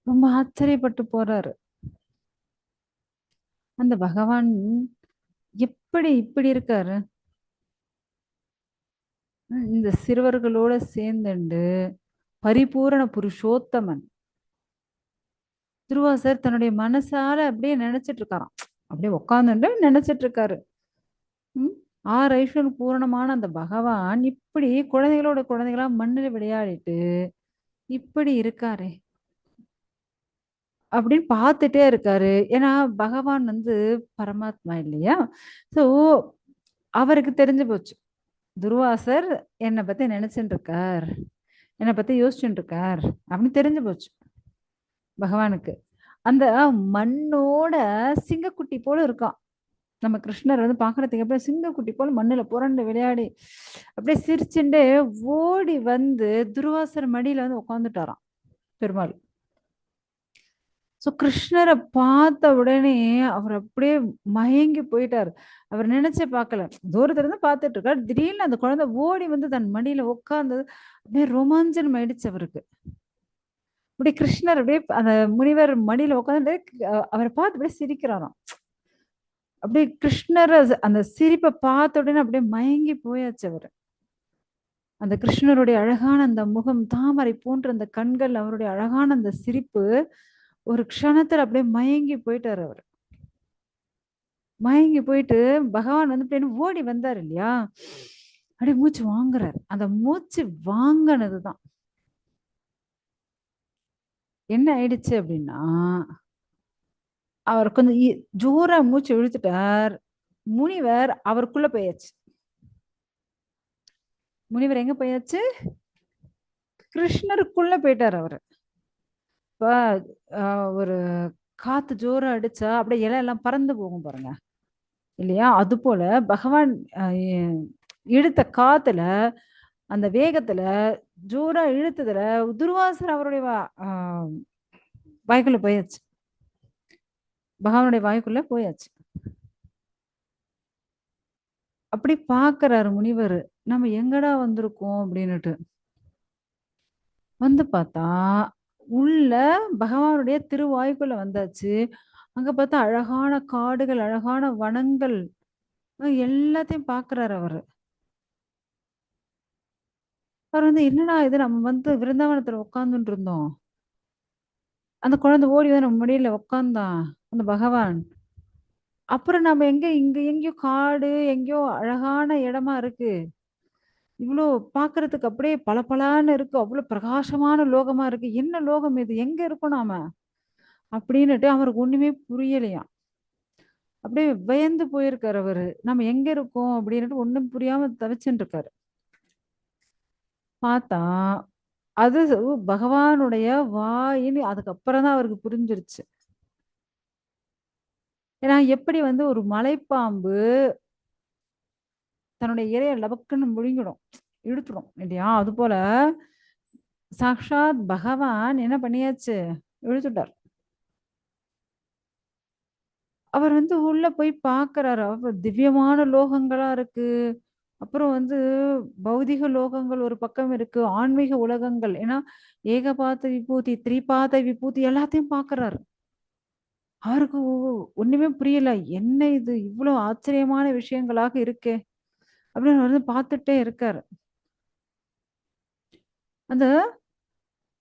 ரொம்ப ஆச்சரியப்பட்டு போறாரு. அந்த பகவான் எப்படி இப்படி இருக்காரு? இந்த சிறுவர்களோட சேர்ந்துண்டு பரிபூரண புருஷோத்தமன். துருவாசர் தன்னுடைய மனசால அப்படியே நினைச்சிட்டு இருக்காராம். அப்படியே உட்கார்ந்துட்டு நினைச்சிட்டு இருக்காரு. ம். 6 ஐஸ்வர்யம் பூரணமான அந்த பகவான் இப்படி குழந்தைகளோட குழந்தைகளா மண்ணுல விளையாடிட்டு இப்படி இருக்காரே அப்படின்னு பார்த்துட்டே இருக்காரு. ஏன்னா பகவான் வந்து பரமாத்மா இல்லையா? ஸோ அவருக்கு தெரிஞ்சு போச்சு. துர்வாசர் என்னை பத்தி நினைச்சுட்டு இருக்கார். என்னை பத்தி யோசிச்சுட்டு இருக்கார் அப்படின்னு தெரிஞ்சு போச்சு பகவானுக்கு. அந்த மண்ணோட சிங்கக்குட்டி போல இருக்கான். நம்ம கிருஷ்ணர் வந்து பாக்குறதுக்கு அப்படியே சிங்கக்குட்டி போல மண்ணுல புரண்டு விளையாடி அப்படியே சிரிச்சுண்டே ஓடி வந்து துர்வாசர் மடியில வந்து உட்காந்துட்டாராம் பெருமாள். சோ கிருஷ்ணரை பார்த்த உடனே அவர் அப்படியே மயங்கி போயிட்டாரு. அவர் நினைச்சே பார்க்கல. தூரத்துல இருந்து பார்த்துட்டு இருக்காரு. திடீர்னு அந்த குழந்தை ஓடி வந்து தன் மடியில உட்கார்ந்தது அப்படியே ரோமாஞ்சனம் ஆயிடுச்சு அவருக்கு. அப்படியே கிருஷ்ணர் அப்படியே அந்த முனிவர் மடியில உட்காந்து அவரை பார்த்து அப்படியே சிரிக்கிறாராம். அப்படியே கிருஷ்ணர் அந்த சிரிப்பை பார்த்த உடனே அப்படியே மயங்கி போயாச்சு அவரு. அந்த கிருஷ்ணருடைய அழகான அந்த முகம், தாமரை போன்ற அந்த கண்கள், அவருடைய அழகான அந்த சிரிப்பு ஒரு க்ஷணத்துல அப்படியே மயங்கி போயிட்டாரு அவரு. மயங்கி போயிட்டு பகவான் வந்து இப்படின்னு ஓடி வந்தாரு இல்லையா? அப்படியே மூச்சு வாங்குறாரு. அந்த மூச்சு வாங்கினதுதான் என்ன ஆயிடுச்சு அப்படின்னா, அவர் கொஞ்சம் ஜோரா மூச்சு இழுத்துட்டார். முனிவர் அவருக்குள்ள போயாச்சு. முனிவர் எங்க போயாச்சு? கிருஷ்ணருக்குள்ள போயிட்டார் அவரு. இப்ப ஒரு காத்து ஜோரா அடிச்சா அப்படியே இலை எல்லாம் பறந்து போகும் பாருங்க இல்லையா? அது போல பகவான் இழுத்த காத்துல அந்த வேகத்துல ஜோரா இழுத்ததுல துர்வாசர் அவருடைய வாய்க்குள்ள போயாச்சு. பகவானுடைய வாய்க்குள்ள போயாச்சு. அப்படி பாக்குறாரு முனிவர். நம்ம எங்கடா வந்திருக்கோம் அப்படின்னுட்டு வந்து பார்த்தா உள்ள பகவானுடைய திருவாய்க்குள்ள வந்தாச்சு. அங்க பார்த்தா அழகான காடுகள், அழகான வனங்கள் எல்லாத்தையும் பார்க்குறாரு அவரு. அவர் வந்து என்னடா இது நம்ம வந்து விருந்தாவனத்துல உட்கார்ந்துட்டு இருந்தோம். அந்த குழந்தை ஓடி வந்து நம்ம மடியில உட்காந்தான் அந்த பகவான். அப்புறம் நம்ம இங்க எங்கேயோ காடு, எங்கேயோ அழகான இடமா இருக்கு. இவ்ளோ பார்க்கறதுக்கு அப்படியே பளபளன்னு இருக்கு. அவ்ளோ பிரகாசமான லோகமா இருக்கு. என்ன லோகம் இது? எங்க இருக்கோம் நாம? அப்படின்னுட்டு அவருக்கு ஒண்ணுமே புரியலையாம். அப்படியே வியந்து போயிருக்காரு அவரு. நம்ம எங்க இருக்கோம்? அப்படின்னுட்டு ஒண்ணும் புரியாம தவிச்சுட்டு இருக்காரு. பார்த்தா, அது பகவானுடைய வாயின்னு அதுக்கப்புறம் தான் அவருக்கு புரிஞ்சிருச்சு. ஏன்னா எப்படி வந்து ஒரு மலைப்பாம்பு தன்னுடைய இரைய லபக்குன்னு முழுங்கிடும். இழுத்துடும் இல்லையா? அதுபோல சாக்ஷாத் பகவான் என்ன பண்ணியாச்சு? இழுத்துட்டார். அவர் வந்து உள்ள போய் பார்க்குறாரு. திவ்யமான லோகங்களா இருக்கு. அப்புறம் வந்து பௌதிக லோகங்கள் ஒரு பக்கம் இருக்கு. ஆன்மீக உலகங்கள். ஏன்னா, ஏகபாத விபூதி, திரிபாத விபூதி எல்லாத்தையும் பார்க்குறாரு. அவருக்கு ஒண்ணுமே புரியல. என்ன இது? இவ்ளோ ஆச்சரியமான விஷயங்களாக இருக்கே! அப்படின்னு வந்து பார்த்துட்டே இருக்காரு. அந்த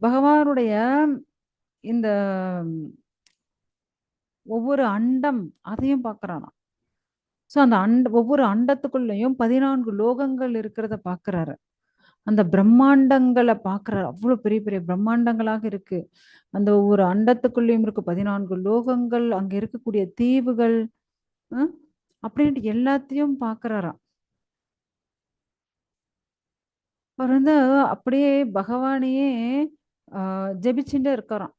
பகவானுடைய இந்த ஒவ்வொரு அண்டம் அதையும் பார்க்குறாராம். ஸோ அந்த ஒவ்வொரு அண்டத்துக்குள்ளயும் 14 லோகங்கள் இருக்கிறத பார்க்குறாரு. அந்த பிரம்மாண்டங்கள பார்க்குறாரு. அவ்ளோ பெரிய பெரிய பிரம்மாண்டங்களாக இருக்கு. அந்த ஒவ்வொரு அண்டத்துக்குள்ளேயும் இருக்கு 14 லோகங்கள், அங்க இருக்கக்கூடிய தீவுகள், அ அப்படின்ட்டு எல்லாத்தையும் பார்க்குறாராம். அவர் வந்து அப்படியே பகவானையே ஜெபிச்சுட்டே இருக்காராம்.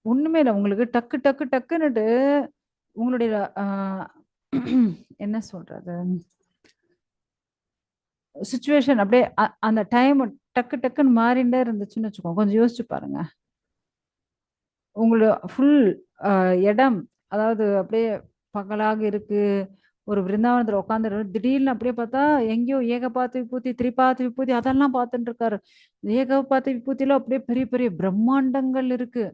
ஒண்ணுமே இல்ல. உங்களுக்கு டக்கு டக்கு டக்குன்னுட்டு உங்களுடைய அ என்ன சொல்றது? சிச்சுவேஷன் அப்படியே அந்த டைம் டக்கு டக்குன்னு மாறிண்டே இருந்துச்சுன்னு வச்சுக்கோங்க. கொஞ்சம் யோசிச்சு பாருங்க. உங்களோட ஃபுல் இடம், அதாவது அப்படியே பகலாக இருக்கு. ஒரு விருந்தாவனத்துல உட்காந்துரு திடீர்னு அப்படியே பார்த்தா, எங்கேயோ ஏகபாத்த விபூதி, திரிபாத விபூதி அதெல்லாம் பார்த்துட்டு இருக்காரு. ஏகபாத்த விபூதியில அப்படியே பெரிய பெரிய பிரம்மாண்டங்கள் இருக்கு.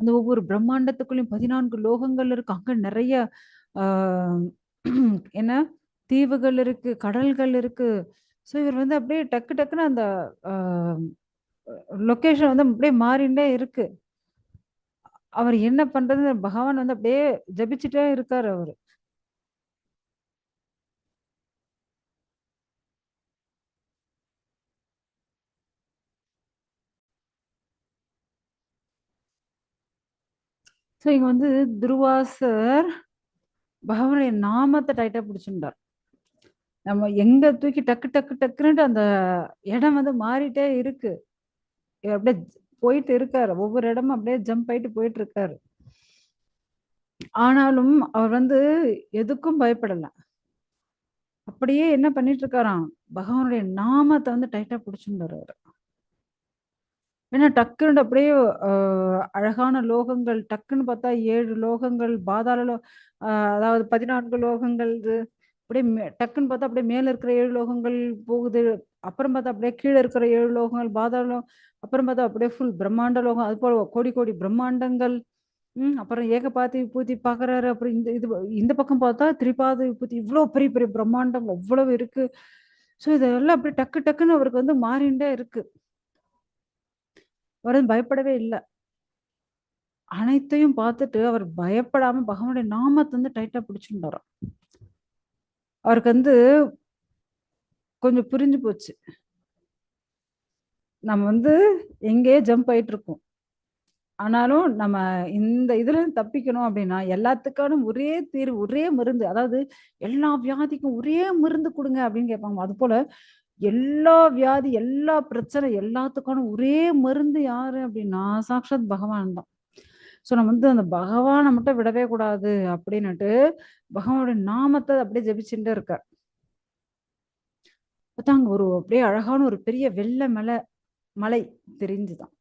அந்த ஒவ்வொரு பிரம்மாண்டத்துக்குள்ளயும் 14 லோகங்கள் இருக்கு. அங்க நெறைய ஆ என்ன தீவுகள் இருக்கு, கடல்கள் இருக்கு. ஸோ இவர் வந்து அப்படியே டக்கு டக்குன்னு அந்த ஆ லொகேஷன் வந்து அப்படியே மாறிண்டே இருக்கு. அவர் என்ன பண்றதுன்னு பகவான் வந்து அப்படியே ஜெபிச்சுட்டே இருக்காரு அவரு. ஸோ இங்க வந்து துர்வாசர் பகவானுடைய நாமத்த டைட்டா பிடிச்சிருந்தார். நம்ம எங்க தூக்கி டக்கு டக்கு டக்குன்னுட்டு அந்த இடம் வந்து மாறிட்டே இருக்கு. இவர் அப்படியே போயிட்டு இருக்காரு. ஒவ்வொரு இடமும் அப்படியே ஜம்ப் ஆயிட்டு போயிட்டு இருக்காரு. ஆனாலும் அவர் வந்து எதுக்கும் பயப்படல. அப்படியே என்ன பண்ணிட்டு இருக்காராம், பகவானுடைய நாமத்த வந்து டைட்டா பிடிச்சிருந்தாரு அவரு. ஏன்னா டக்குன்னு அப்படியே அ அழகான லோகங்கள் டக்குன்னு பார்த்தா 7 லோகங்கள், பாதாள அ அதாவது 14 லோகங்கள் இது. அப்படியே டக்குன்னு பார்த்தா அப்படியே மேல இருக்கிற 7 லோகங்கள் போகுது. அப்புறம் பார்த்தா அப்படியே கீழ இருக்கிற 7 லோகங்கள் பாதாளம். அப்புறம் பார்த்தா அப்படியே ஃபுல் பிரம்மாண்ட லோகம். அதுபோல கோடி கோடி பிரம்மாண்டங்கள். அப்புறம் ஏகபாத விபூதி பார்க்குறாரு. அப்புறம் இந்த பக்கம் பார்த்தா திரிபாத விபூதி. இவ்ளோ பெரிய பெரிய பிரம்மாண்டம் அவ்வளவு இருக்கு. ஸோ இதெல்லாம் அப்படியே டக்கு டக்குன்னு அவருக்கு வந்து மாறிண்டே இருக்கு. அவர் வந்து பயப்படவே இல்ல. அனைத்தையும் பார்த்துட்டு அவர் பயப்படாம பகவானுடைய நாமத்த வந்து டைட்டா பிடிச்சுட்டாராம். அவருக்கு வந்து கொஞ்சம் புரிஞ்சு போச்சு. நம்ம வந்து எங்கேயோ ஜம்ப் ஆயிட்டு இருக்கோம். ஆனாலும் நம்ம இந்த இதுலருந்து தப்பிக்கணும் அப்படின்னா, எல்லாத்துக்கான ஒரே தீர்வு, ஒரே மருந்து. அதாவது எல்லா வியாதிக்கும் ஒரே மருந்து குடுங்க அப்படின்னு கேட்பாங்க. அதுபோல எல்லா வியாதி, எல்லா பிரச்சனை எல்லாத்துக்கான ஒரே மருந்து யாரு அப்படின்னா, சாக்ஷாத் பகவான் தான். ஸோ நம்ம வந்து அந்த பகவான மட்டும் விடவே கூடாது அப்படின்னுட்டு, பகவானுடைய நாமத்த அப்படியே ஜெபிச்சுட்டே இருக்கார். பார்த்தா அங்க ஒரு அப்படியே அழகான ஒரு பெரிய வெள்ள மலை தெரிஞ்சுதாம்.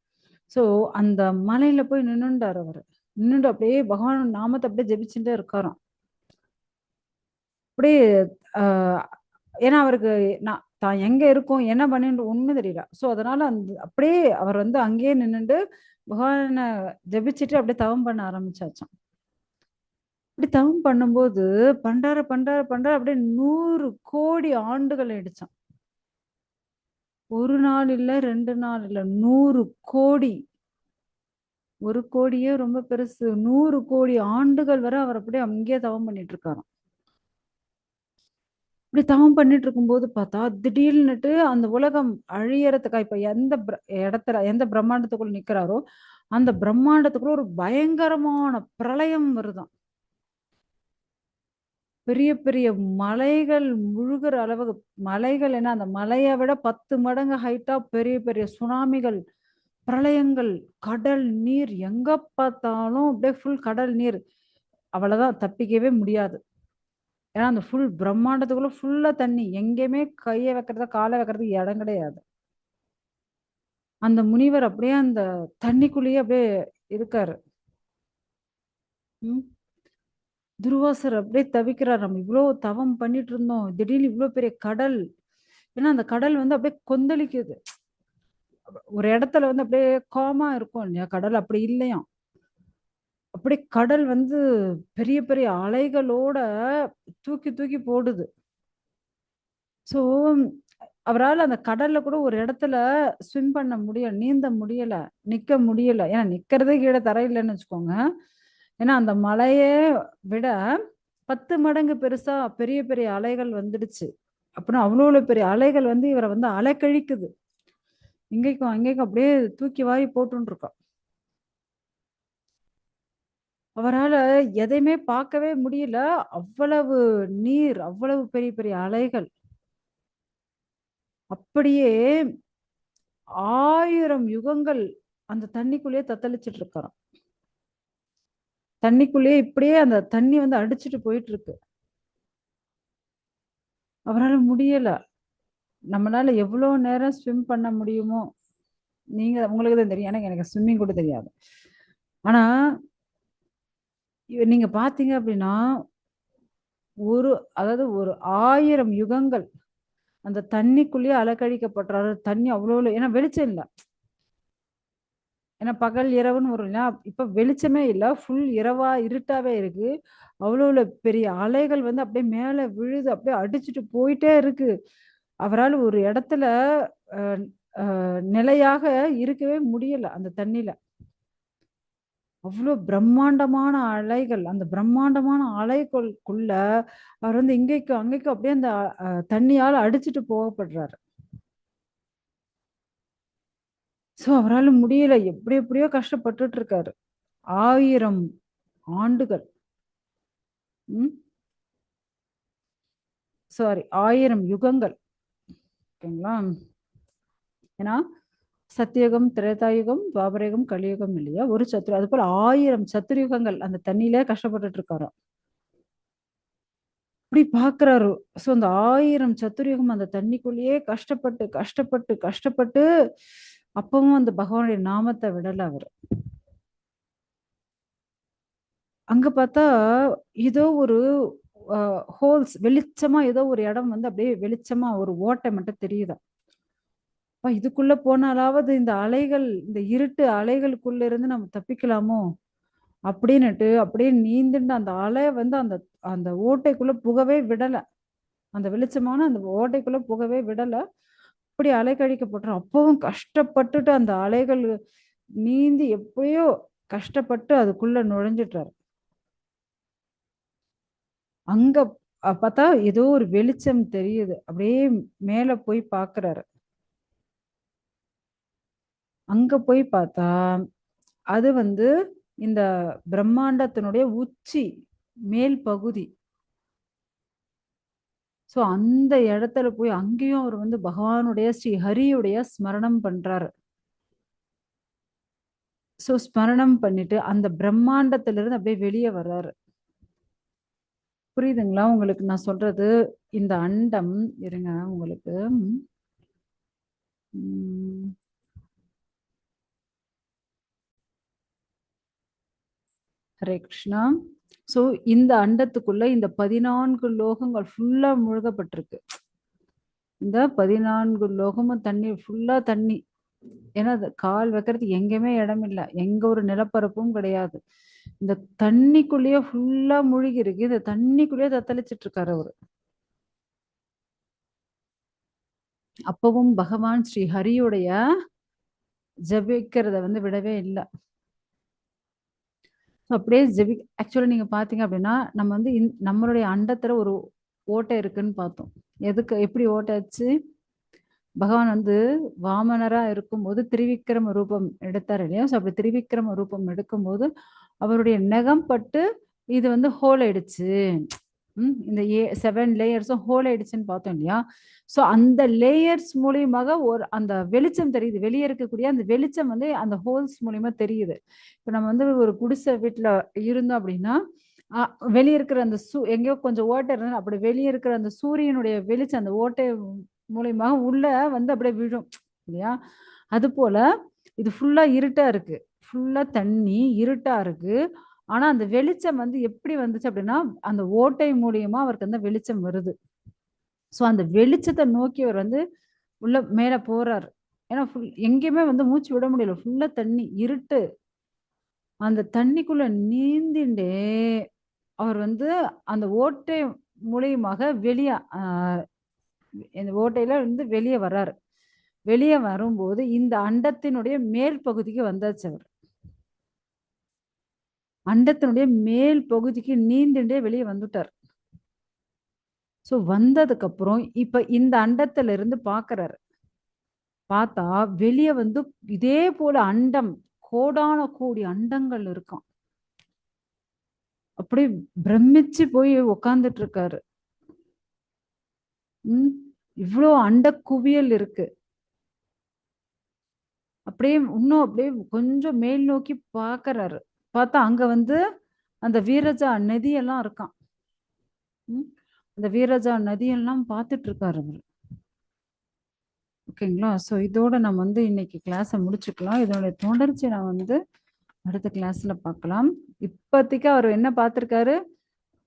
ஸோ அந்த மலையில போய் நின்னுண்டாரு அவரு. நின்னுட்டு அப்படியே பகவான் நாமத்த அப்படியே ஜெபிச்சுட்டே இருக்காராம். அப்படியே அ ஏன்னா அவருக்கு தான் எங்க இருக்கோம், என்ன பண்ணிட்டு ஒண்ணும் தெரியல. ஸோ அதனால அப்படியே அவர் வந்து அங்கேயே நின்னுண்டு பகவான ஜெபிச்சுட்டு அப்படியே தவம் பண்ண ஆரம்பிச்சாச்சாம். அப்படி தவம் பண்ணும்போது பண்றாரு, பண்றாரு, பண்றாரு அப்படியே 100 கோடி ஆண்டுகள் ஆயிடுச்சாம். ஒரு நாள் இல்ல, 2 நாள் இல்ல, 100 கோடி. 1 கோடியே ரொம்ப பெருசு. 100 கோடி ஆண்டுகள் வரை அவர் அப்படியே அங்கேயே தவம் பண்ணிட்டு இருக்காராம். இப்படி தவம் பண்ணிட்டு இருக்கும்போது பார்த்தா திடீர்னுட்டு அந்த உலகம் அழியறதுக்கா இப்ப எந்த இடத்துல எந்த பிரம்மாண்டத்துக்குள்ள நிக்கிறாரோ அந்த பிரம்மாண்டத்துக்குள்ள ஒரு பயங்கரமான பிரளயம் வருதாம். பெரிய பெரிய மலைகள் முழுகிற அளவுக்கு, மலைகள் என்ன அந்த மலையை விட 10 மடங்கு ஹைட்டா பெரிய பெரிய சுனாமிகள், பிரளயங்கள், கடல் நீர் எங்க பார்த்தாலும் அப்படியே ஃபுல் கடல் நீர். அவ்வளவுதான், தப்பிக்கவே முடியாது. ஏன்னா அந்த ஃபுல் பிரம்மாண்டத்துக்குள்ள ஃபுல்லா தண்ணி, எங்கேயுமே கையை வைக்கிறதா காலை வைக்கிறதுக்கு இடம் கிடையாது. அந்த முனிவர் அப்படியே அந்த தண்ணிக்குள்ளேயே அப்படியே இருக்காரு. ம். துர்வாசர் அப்படியே தவிக்கிறார். நம்ம இவ்வளவு தவம் பண்ணிட்டு இருந்தோம், திடீர்னு இவ்வளவு பெரிய கடல். ஏன்னா அந்த கடல் வந்து அப்படியே கொந்தளிக்குது. ஒரு இடத்துல வந்து அப்படியே காமா இருக்கும் இல்லையா, கடல் அப்படி இல்லையாம். அப்படியே கடல் வந்து பெரிய பெரிய அலைகளோட தூக்கி தூக்கி போடுது. சோ அவரால் அந்த கடல்ல கூட ஒரு இடத்துல ஸ்விம் பண்ண முடியல, நீந்த முடியல, நிக்க முடியல. ஏன்னா நிக்கிறதே கீழே தரையில்லைன்னு வச்சுக்கோங்க. ஏன்னா அந்த மலையே விட 10 மடங்கு பெருசா பெரிய பெரிய அலைகள் வந்துடுச்சு. அப்படின்னா அவ்வளோ பெரிய அலைகள் வந்து இவரை வந்து அலைக்கழிக்குது. இங்கேக்கும் அங்கேக்கும் அப்படியே தூக்கி வாரி போட்டுன்னு இருக்கோம். அவரால எதையுமே பார்க்கவே முடியல. அவ்வளவு நீர், அவ்வளவு பெரிய பெரிய அலைகள். அப்படியே 1000 யுகங்கள் அந்த தண்ணிக்குள்ளேயே தத்தளிச்சிட்டு இருக்காராம். தண்ணிக்குள்ளேயே இப்படியே அந்த தண்ணி வந்து அடிச்சிட்டு போயிட்டு இருக்கு. அவரால முடியல. நம்மளால எவ்வளவு நேரம் ஸ்விம் பண்ண முடியுமோ, உங்களுக்கு தான் தெரியும். எனக்கு ஸ்விம்மிங் கூட தெரியாது. ஆனா நீங்க பாத்தீங்க அப்படின்னா ஒரு அதாவது ஒரு 1000 யுகங்கள் அந்த தண்ணிக்குள்ளேயே அலக்கழிக்கப்படுறாரு. தண்ணி அவ்வளோ, ஏன்னா வெளிச்சம் இல்ல. ஏன்னா பகல் இரவுன்னு வரும் இல்லையா, இப்ப வெளிச்சமே இல்ல, ஃபுல் இரவா இருட்டாவே இருக்கு. அவ்வளோ பெரிய அலைகள் வந்து அப்படியே மேல விழுது, அப்படியே அடிச்சுட்டு போயிட்டே இருக்கு. அவரால் ஒரு இடத்துல அஹ், நிலையாக இருக்கவே முடியல அந்த தண்ணியில. அவ்வளோ பிரம்மாண்டமான அலைகள், அந்த பிரம்மாண்டமான அலைகளுக்குள்ள அவர் வந்து இங்கேக்கும் அங்கேக்கும் அப்படியே அந்த தண்ணியால அடிச்சுட்டு போகப்படுறாரு. சோ அவரால முடியல, எப்படி எப்படியோ கஷ்டப்பட்டுட்டு இருக்காரு. 1000 ஆண்டுகள். ம். சாரி, 1000 யுகங்கள். ஓகேங்களா? ஏன்னா சத்தியுகம், திரேதாயுகம், துவாபரயுகம், கலியுகம் இல்லையா, ஒரு சத்துரு, அது போல 1000 சத்துருயுகங்கள் அந்த தண்ணியில கஷ்டப்பட்டுட்டு இருக்காராம். அப்படி பாக்குறாரு. சோ அந்த 1000 சத்துருயுகம் அந்த தண்ணிக்குள்ளேயே கஷ்டப்பட்டு கஷ்டப்பட்டு கஷ்டப்பட்டு அப்பவும் அந்த பகவானுடைய நாமத்தை விடல அவரு. அங்க பார்த்தா ஏதோ ஒரு ஹோல்ஸ், வெளிச்சமா ஏதோ ஒரு இடம் வந்து அப்படியே வெளிச்சமா ஒரு ஓட்டை மட்டும் தெரியுதா. அப்பா, இதுக்குள்ள போனாலாவது இந்த அலைகள், இந்த இருட்டு அலைகளுக்குள்ள இருந்து நம்ம தப்பிக்கலாமோ அப்படின்னுட்டு அப்படியே நீந்துட்டு அந்த அலை வந்து அந்த அந்த ஓட்டைக்குள்ள புகவே விடல. அந்த வெளிச்சமான அந்த ஓட்டைக்குள்ள புகவே விடல. அப்படி அலைக்கழிக்கப்பட்டோம். அப்பவும் கஷ்டப்பட்டுட்டு அந்த அலைகள் நீந்தி எப்படியோ கஷ்டப்பட்டு அதுக்குள்ள நுழைஞ்சிட்டாரு. அங்க பார்த்தா ஏதோ ஒரு வெளிச்சம் தெரியுது. அப்படியே மேல போய் பார்க்கறாரு. அங்க போய் பார்த்தா அது வந்து இந்த பிரம்மாண்டத்தினுடைய உச்சி, மேல் பகுதி. சோ அந்த இடத்துல போய் அங்கேயும் அவர் வந்து பகவானுடைய ஸ்ரீ ஹரியுடைய ஸ்மரணம் பண்றாரு. சோ ஸ்மரணம் பண்ணிட்டு அந்த பிரம்மாண்டத்திலிருந்து அப்படியே வெளியே வர்றாரு. புரியுதுங்களா உங்களுக்கு நான் சொல்றது? இந்த அண்டம், இருங்க உங்களுக்கு. உம் ஹரே கிருஷ்ணா. சோ இந்த அண்டத்துக்குள்ள இந்த 14 லோகங்கள் ஃபுல்லா முழுகப்பட்டிருக்கு. இந்த 14 லோகமும் தண்ணி, ஃபுல்லா தண்ணி. ஏன்னா அது கால் வைக்கிறதுக்கு எங்கேயுமே இடம் இல்லை, எங்க ஒரு நிலப்பரப்பும் கிடையாது. இந்த தண்ணிக்குள்ளேயே ஃபுல்லா மூழ்கி இருக்கு. இந்த தண்ணிக்குள்ளேயே தத்தளிச்சிட்டு இருக்காரு அவரு. அப்பவும் பகவான் ஸ்ரீ ஹரியுடைய ஜபிக்கிறத வந்து விடவே இல்லை. அப்படியே ஆக்சுவலா நீங்க பாத்தீங்க அப்படின்னா நம்ம வந்து நம்மளுடைய அண்டத்துல ஒரு ஓட்டை இருக்குன்னு பார்த்தோம். எதுக்கு எப்படி ஓட்டாச்சு? பகவான் வந்து வாமனரா இருக்கும்போது திரிவிக்ரம ரூபம் எடுத்தார் இல்லையா? ஸோ அப்படி திரிவிக்ரம ரூபம் எடுக்கும்போது அவருடைய நகம் பட்டு இது வந்து ஹோல் ஆயிடுச்சு. இந்த 7 லேயர்ஸும் ஹோல் ஆயிடுச்சுன்னு பார்த்தோம் இல்லையா? ஸோ அந்த லேயர்ஸ் மூலியமாக ஒரு அந்த வெளிச்சம் தெரியுது. வெளியே இருக்கக்கூடிய அந்த வெளிச்சம் வந்து அந்த ஹோல்ஸ் மூலியமா தெரியுது. இப்போ நம்ம வந்து ஒரு குடிசை வீட்டில் இருந்தோம் அப்படின்னா வெளியே இருக்கிற அந்த எங்கேயோ கொஞ்சம் ஓட்டை இருந்தாலும் அப்படி வெளியே இருக்கிற அந்த சூரியனுடைய வெளிச்சம் அந்த ஓட்டை மூலியமாக உள்ள வந்து அப்படியே விழும் இல்லையா? அது போல இது ஃபுல்லா இருட்டா இருக்கு. ஃபுல்லா தண்ணி இருட்டா இருக்கு. ஆனா அந்த வெளிச்சம் வந்து எப்படி வந்துச்சு அப்படின்னா அந்த ஓட்டை மூலியமா அவருக்கு அந்த வெளிச்சம் வருது. ஸோ அந்த வெளிச்சத்தை நோக்கி அவர் வந்து உள்ள மேல போறாரு. ஏன்னா எங்கேயுமே வந்து மூச்சு விட முடியல. ஃபுல்லா தண்ணி இருட்டு. அந்த தண்ணிக்குள்ள நீந்திண்டே அவர் வந்து அந்த ஓட்டை மூலியமாக வெளியே இந்த ஓட்டையில இருந்து வெளியே வர்றாரு. வெளியே வரும்போது இந்த அண்டத்தினுடைய மேல் பகுதிக்கு வந்தாச்சு அவர். அண்டத்தினுடைய மேல் பகுதிக்கு நீந்துண்டே வெளியே வந்துட்டார். ஸோ வந்ததுக்கு அப்புறம் இப்ப இந்த அண்டத்துல இருந்து பாக்குறாரு. பார்த்தா வெளியே வந்து இதே போல அண்டம் கோடான கோடி அண்டங்கள் இருக்கும். அப்படியே பிரமிச்சு போய் உக்காந்துட்டு இருக்காரு. இவ்வளோ அண்ட குவியல் இருக்கு. அப்படியே இன்னும் அப்படியே கொஞ்சம் மேல் நோக்கி பாக்குறாரு. பார்த்தா அங்க வந்து அந்த வீரஜா நதியெல்லாம் இருக்கான். அந்த வீரஜா நதியெல்லாம் பார்த்துட்டு இருக்காரு அவர். ஓகேங்களா? ஸோ இதோட நம்ம வந்து இன்னைக்கு கிளாஸை முடிச்சுக்கலாம். இதனுடைய தொடர்ச்சி நான் வந்து அடுத்த கிளாஸ்ல பார்க்கலாம். இப்போதைக்கு அவர் என்ன பார்த்துருக்காரு?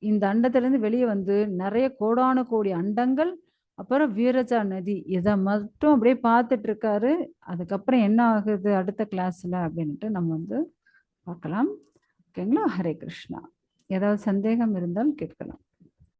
இந்த அண்டத்திலேருந்து வெளியே வந்து நிறைய கோடான கோடி அண்டங்கள், அப்புறம் வீரஜா நதி, இதை மட்டும் அப்படியே பார்த்துட்டு இருக்காரு. அதுக்கப்புறம் என்ன ஆகுது அடுத்த கிளாஸ்ல அப்படின்ட்டு நம்ம வந்து பார்க்கலாம். ஓகேங்களா? ஹரே கிருஷ்ணா. ஏதாவது சந்தேகம் இருந்தால் கேட்கலாம்.